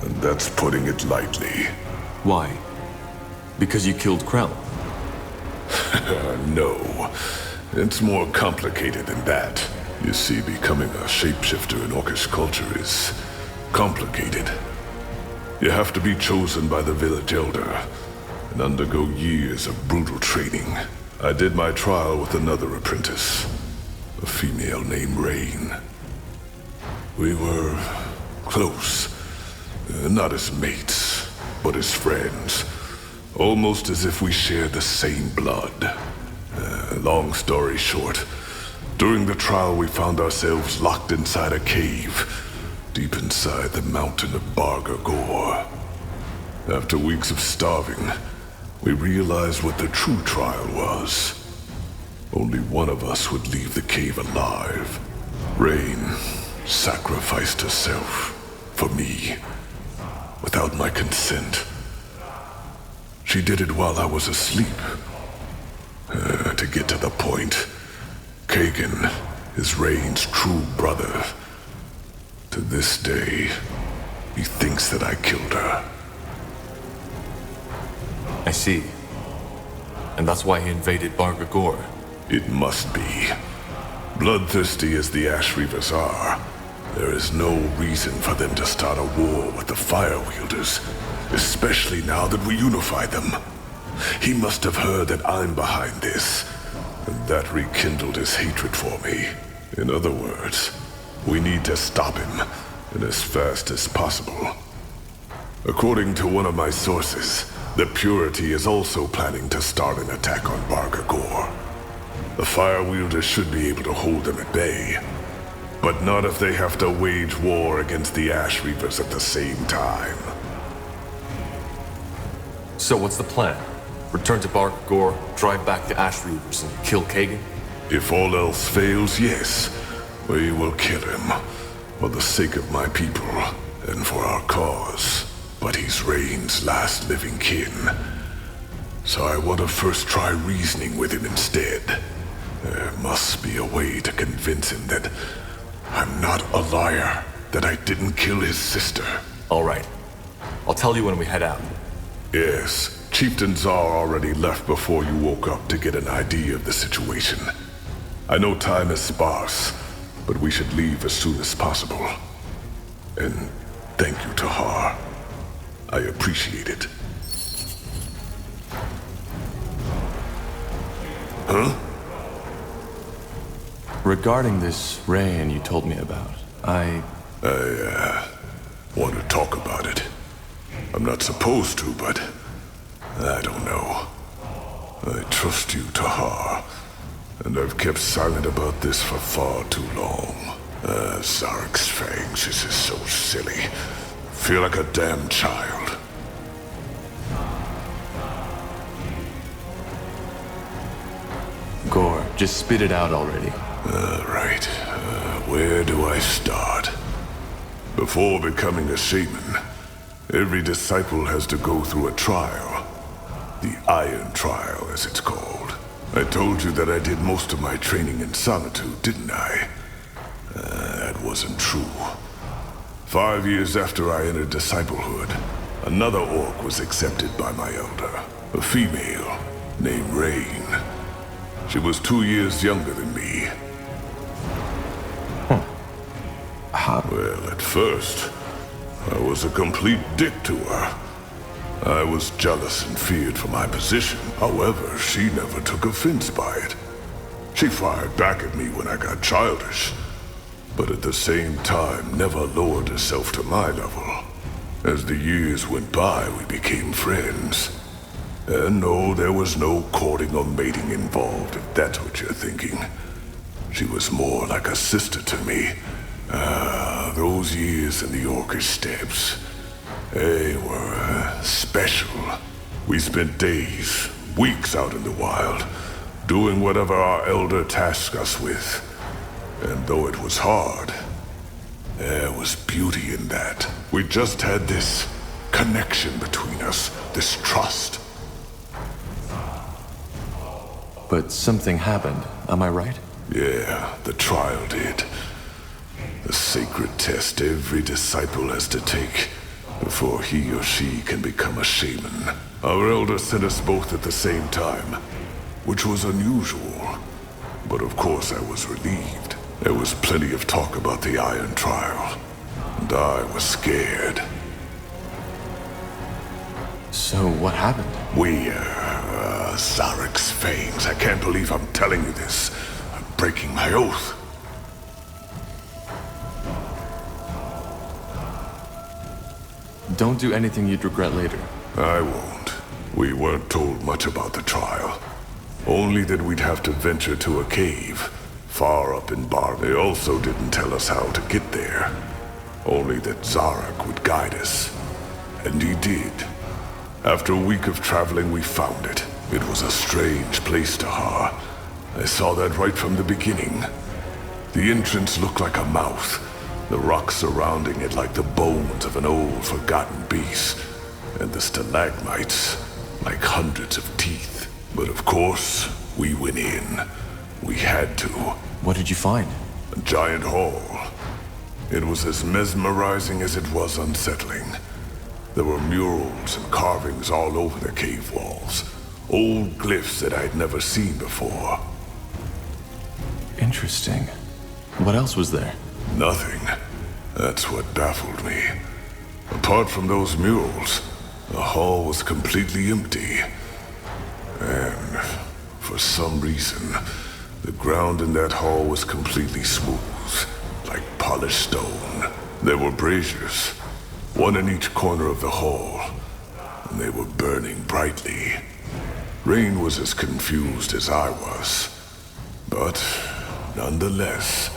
Speaker 13: And that's putting it lightly.
Speaker 3: Why? Because you killed Krell?
Speaker 13: No. It's more complicated than that. You see, becoming a shapeshifter in Orcish culture is complicated. You have to be chosen by the village elder and undergo years of brutal training. I did my trial with another apprentice, a female named Rain. We were close, not as mates, but as friends. Almost as if we shared the same blood. Long story short, during the trial we found ourselves locked inside a cave, deep inside the mountain of Bargagor. After weeks of starving, we realized what the true trial was. Only one of us would leave the cave alive. Rain sacrificed herself for me, without my consent. She did it while I was asleep. To get to the point, Kagan is Rain's true brother. To this day, he thinks that I killed her.
Speaker 3: I see. And that's why he invaded Bargagor.
Speaker 13: It must be. Bloodthirsty as the Ash Reavers are, there is no reason for them to start a war with the Fire Wielders, especially now that we unified them. He must have heard that I'm behind this, and that rekindled his hatred for me. In other words, we need to stop him, and as fast as possible. According to one of my sources, the Purity is also planning to start an attack on Bargagor. The Fire Wielders should be able to hold them at bay, but not if they have to wage war against the Ash Reavers at the same time.
Speaker 3: So what's the plan? Return to Bargagor, drive back the Ash Reavers, and kill Kagan?
Speaker 13: If all else fails, yes. We will kill him, for the sake of my people, and for our cause. But he's Rain's last living kin. So I want to first try reasoning with him instead. There must be a way to convince him that I'm not a liar, that I didn't kill his sister.
Speaker 3: All right. I'll tell you when we head out.
Speaker 13: Yes. Chieftain Czar already left before you woke up to get an idea of the situation. I know time is sparse, but we should leave as soon as possible. And thank you, Tahar. I appreciate it. Huh?
Speaker 3: Regarding this rain you told me about, I
Speaker 13: want to talk about it. I'm not supposed to, but I don't know. I trust you, Tahar, and I've kept silent about this for far too long. Zarek's fangs, this is so silly. Feel like a damn child.
Speaker 3: Gore, just spit it out already.
Speaker 13: Right. Where do I start? Before becoming a shaman, every disciple has to go through a trial. The Iron Trial, as it's called. I told you that I did most of my training in solitude, didn't I? That wasn't true. 5 years after I entered disciplehood, another orc was accepted by my elder. A female named Rain. She was 2 years younger than me. Well, at first, I was a complete dick to her. I was jealous and feared for my position. However, she never took offense by it. She fired back at me when I got childish, but at the same time never lowered herself to my level. As the years went by, we became friends. And no, there was no courting or mating involved, if that's what you're thinking. She was more like a sister to me. Those years in the Orcish steppes, they were special. We spent days, weeks out in the wild, doing whatever our elder tasked us with. And though it was hard, there was beauty in that. We just had this connection between us, this trust.
Speaker 3: But something happened, am I right?
Speaker 13: Yeah, the trial did. The sacred test every disciple has to take before he or she can become a shaman. Our elder sent us both at the same time, which was unusual. But of course I was relieved. There was plenty of talk about the Iron Trial, and I was scared.
Speaker 3: So what happened?
Speaker 13: Zarek's fangs. I can't believe I'm telling you this. I'm breaking my oath.
Speaker 3: Don't do anything you'd regret later.
Speaker 13: I won't. We weren't told much about the trial. Only that we'd have to venture to a cave, far up in Bar. They also didn't tell us how to get there. Only that Zarak would guide us. And he did. After a week of traveling, we found it. It was a strange place, Tahar. I saw that right from the beginning. The entrance looked like a mouth, the rocks surrounding it like the bones of an old forgotten beast, and the stalagmites like hundreds of teeth. But of course, we went in. We had to.
Speaker 3: What did you find?
Speaker 13: A giant hall. It was as mesmerizing as it was unsettling. There were murals and carvings all over the cave walls. Old glyphs that I'd never seen before.
Speaker 3: Interesting. What else was there?
Speaker 13: Nothing. That's what baffled me. Apart from those murals, the hall was completely empty. And for some reason, the ground in that hall was completely smooth, like polished stone. There were braziers, one in each corner of the hall, and they were burning brightly. Rain was as confused as I was, but nonetheless,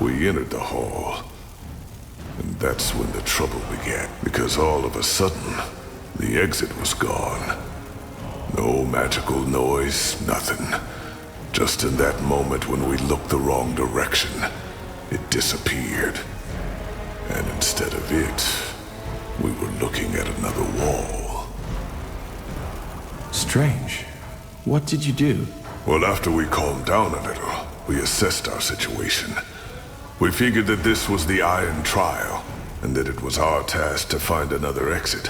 Speaker 13: we entered the hall. And that's when the trouble began, because all of a sudden, the exit was gone. No magical noise, nothing. Just in that moment when we looked the wrong direction, it disappeared. And instead of it, we were looking at another wall.
Speaker 3: Strange. What did you do?
Speaker 13: Well, after we calmed down a little, we assessed our situation. We figured that this was the Iron Trial, and that it was our task to find another exit.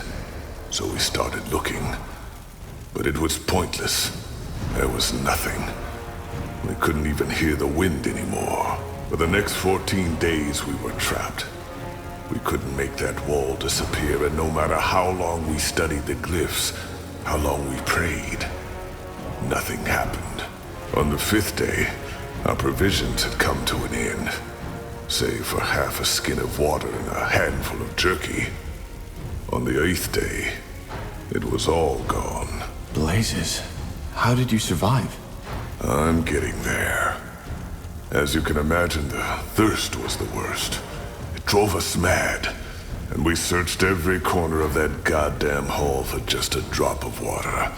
Speaker 13: So we started looking. But it was pointless. There was nothing. We couldn't even hear the wind anymore. For the next 14 days, we were trapped. We couldn't make that wall disappear, and no matter how long we studied the glyphs, how long we prayed, nothing happened. On the 5th day, our provisions had come to an end. Save for half a skin of water and a handful of jerky. On the 8th day, it was all gone.
Speaker 3: Blazes. How did you survive?
Speaker 13: I'm getting there. As you can imagine, the thirst was the worst. It drove us mad, and we searched every corner of that goddamn hall for just a drop of water.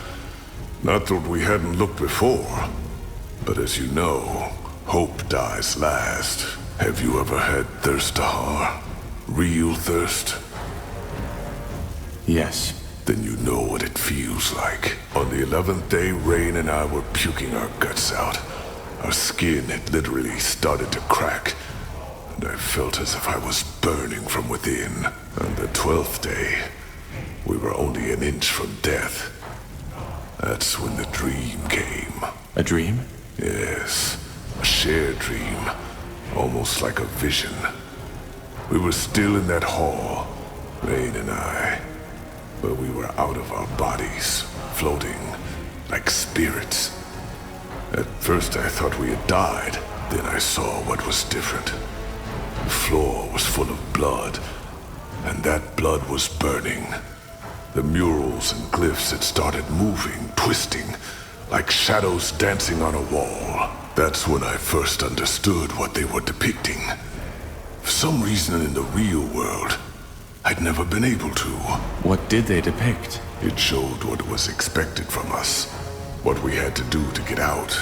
Speaker 13: Not that we hadn't looked before, but as you know, hope dies last. Have you ever had thirst, Tahar? Real thirst?
Speaker 3: Yes.
Speaker 13: Then you know what it feels like. On the 11th day, Rain and I were puking our guts out. Our skin had literally started to crack, and I felt as if I was burning from within. On the 12th day, we were only an inch from death. That's when the dream came.
Speaker 3: A dream?
Speaker 13: Yes, a shared dream. Almost like a vision. We were still in that hall, Rain and I, but we were out of our bodies, floating like spirits. At first I thought we had died, then I saw what was different. The floor was full of blood, and that blood was burning. The murals and glyphs had started moving, twisting, like shadows dancing on a wall. That's when I first understood what they were depicting. For some reason in the real world, I'd never been able to.
Speaker 3: What did they depict?
Speaker 13: It showed what was expected from us, what we had to do to get out.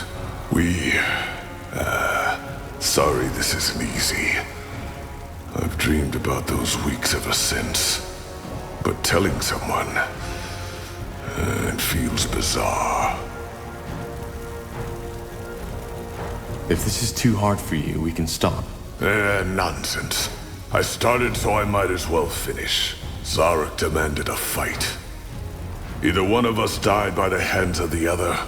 Speaker 13: Sorry this isn't easy. I've dreamed about those weeks ever since. But telling someone, it feels bizarre.
Speaker 3: If this is too hard for you, we can stop.
Speaker 13: Nonsense. I started, so I might as well finish. Zarak demanded a fight. Either one of us died by the hands of the other,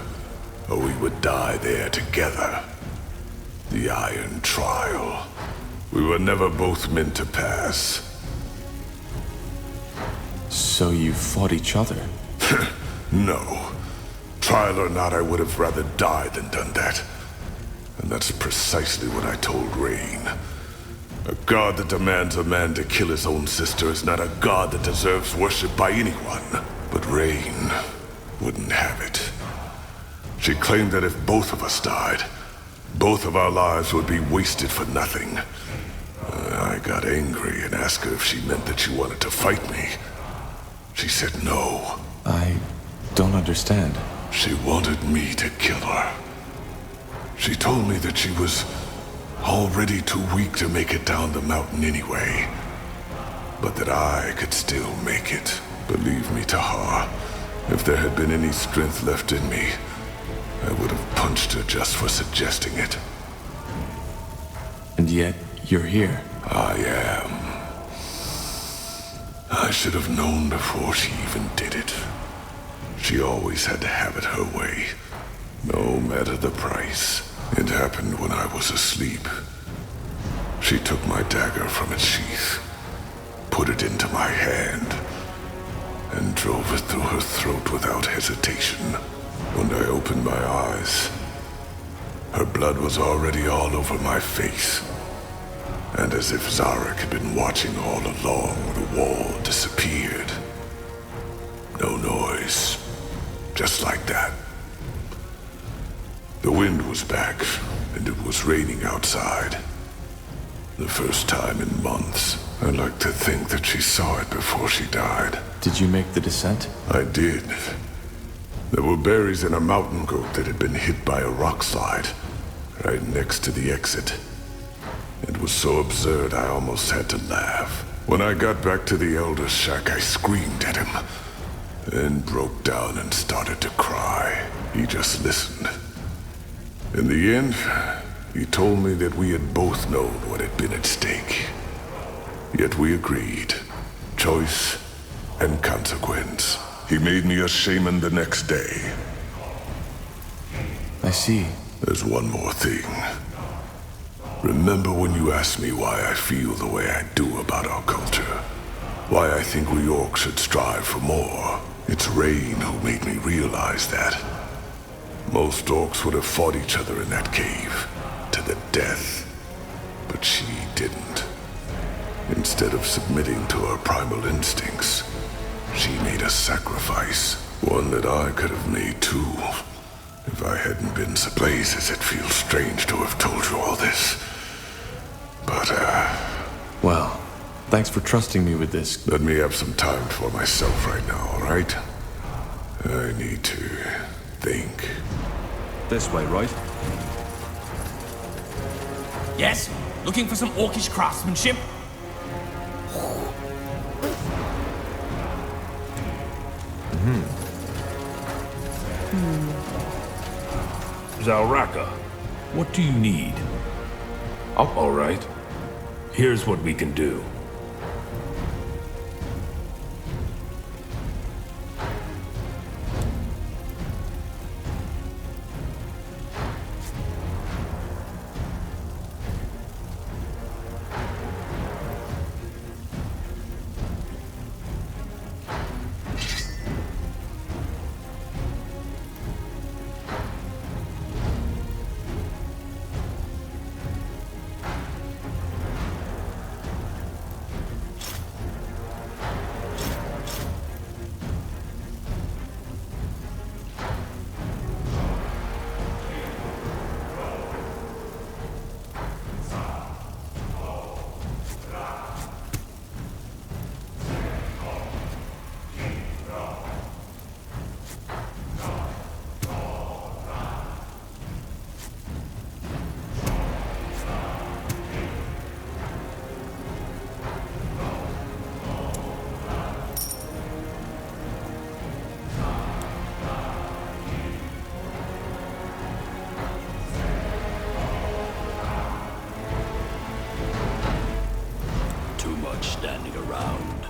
Speaker 13: or we would die there together. The Iron Trial. We were never both meant to pass.
Speaker 3: So you fought each other?
Speaker 13: No. Trial or not, I would have rather died than done that. And that's precisely what I told Rain. A god that demands a man to kill his own sister is not a god that deserves worship by anyone. But Rain wouldn't have it. She claimed that if both of us died, both of our lives would be wasted for nothing. I got angry and asked her if she meant that she wanted to fight me. She said no.
Speaker 3: I don't understand.
Speaker 13: She wanted me to kill her. She told me that she was already too weak to make it down the mountain anyway, but that I could still make it. Believe me, Tahar, if there had been any strength left in me, I would have punched her just for suggesting it.
Speaker 3: And yet, you're here.
Speaker 13: I am. I should have known before she even did it. She always had to have it her way, no matter the price. It happened when I was asleep. She took my dagger from its sheath, put it into my hand, and drove it through her throat without hesitation. When I opened my eyes, her blood was already all over my face. And as if Zarek had been watching all along, the wall disappeared. No noise. Just like that. The wind was back, and it was raining outside. The first time in months. I like to think that she saw it before she died.
Speaker 3: Did you make the descent?
Speaker 13: I did. There were berries in a mountain goat that had been hit by a rock slide, right next to the exit. It was so absurd I almost had to laugh. When I got back to the Elder's shack, I screamed at him, then broke down and started to cry. He just listened. In the end, he told me that we had both known what had been at stake. Yet we agreed. Choice and consequence. He made me a shaman the next day.
Speaker 3: I see.
Speaker 13: There's one more thing. Remember when you asked me why I feel the way I do about our culture? Why I think we orcs should strive for more? It's Rain who made me realize that. Most orcs would have fought each other in that cave, to the death. But she didn't. Instead of submitting to her primal instincts, she made a sacrifice. One that I could have made too, if I hadn't been so places. It feels strange to have told you all this. But,
Speaker 3: well, thanks for trusting me with this.
Speaker 13: Let me have some time for myself right now, all right? I need to think.
Speaker 15: This way, right?
Speaker 12: Yes? Looking for some orcish craftsmanship?
Speaker 20: Zalraka, what do you need? All right. Here's what we can do. Standing around.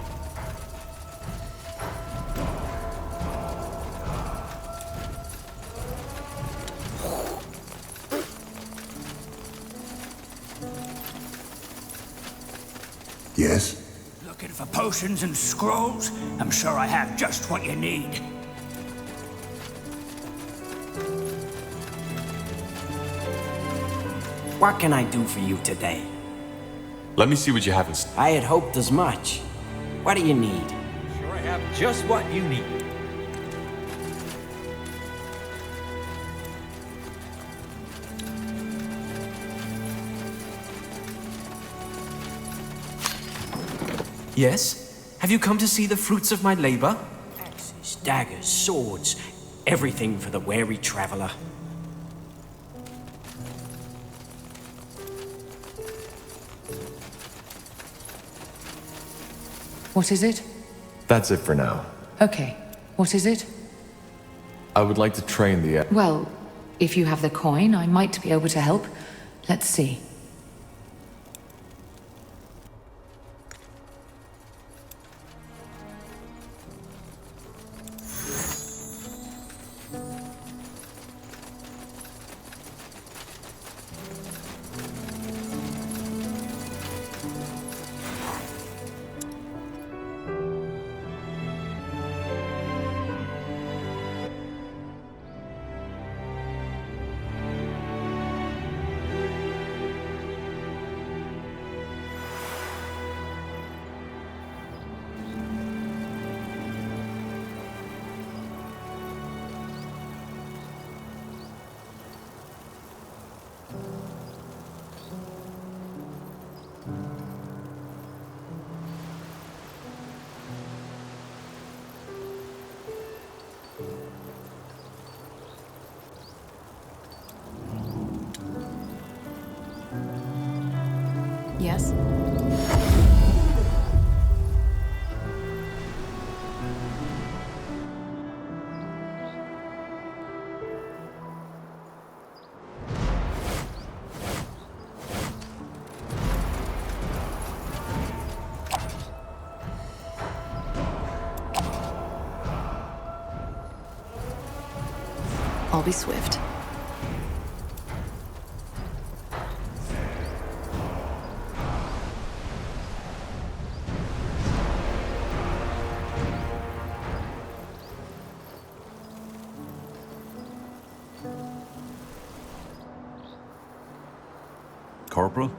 Speaker 11: Yes?
Speaker 12: Looking for potions and scrolls? I'm sure I have just what you need.
Speaker 21: What can I do for you today?
Speaker 3: Let me see what you have in
Speaker 21: I had hoped as much. What do you need?
Speaker 12: Sure, I have just what you need.
Speaker 21: Yes? Have you come to see the fruits of my labor? Axes, daggers, swords, everything for the wary traveler.
Speaker 7: What is it?
Speaker 3: That's it for now.
Speaker 7: Okay. What is it?
Speaker 3: I would like to train the...
Speaker 7: Well, if you have the coin, I might be able to help. Let's see.
Speaker 8: Yes? I'll be swift.
Speaker 15: Corporal?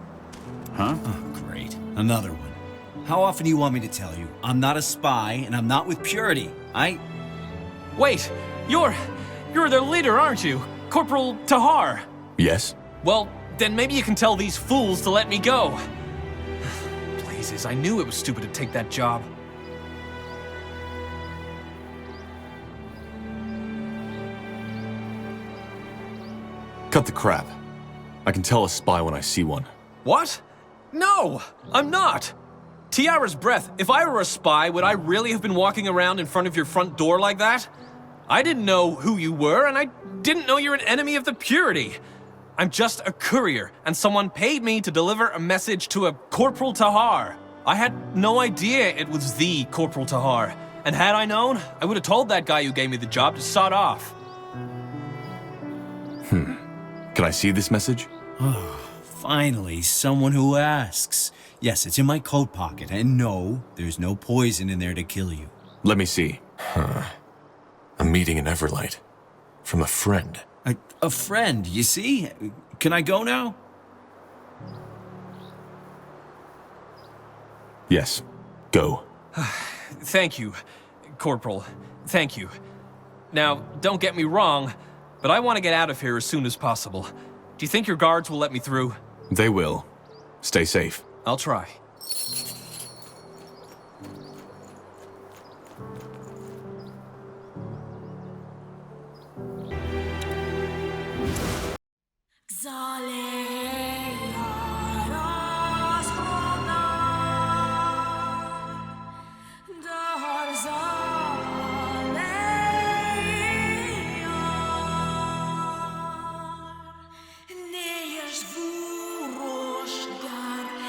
Speaker 15: Huh?
Speaker 22: Oh, great. Another one. How often do you want me to tell you? I'm not a spy, and I'm not with Purity.
Speaker 12: Wait! You're their leader, aren't you? Corporal Tahar.
Speaker 3: Yes?
Speaker 12: Well, then maybe you can tell these fools to let me go. Blazes, I knew it was stupid to take that job.
Speaker 3: Cut the crap. I can tell a spy when I see one.
Speaker 12: What? No! I'm not! Tiara's breath, if I were a spy, would I really have been walking around in front of your front door like that? I didn't know who you were, and I didn't know you're an enemy of the Purity. I'm just a courier, and someone paid me to deliver a message to a Corporal Tahar. I had no idea it was the Corporal Tahar, and had I known, I would have told that guy who gave me the job to sod off.
Speaker 3: Can I see this message?
Speaker 22: Oh, finally, someone who asks. Yes, it's in my coat pocket, and no, there's no poison in there to kill you.
Speaker 3: Let me see. A meeting in Everlight. From a friend.
Speaker 22: A friend, you see? Can I go now?
Speaker 3: Yes. Go.
Speaker 12: Thank you, Corporal. Thank you. Now, don't get me wrong, but I want to get out of here as soon as possible. Do you think your guards will let me through?
Speaker 3: They will. Stay safe.
Speaker 12: I'll try.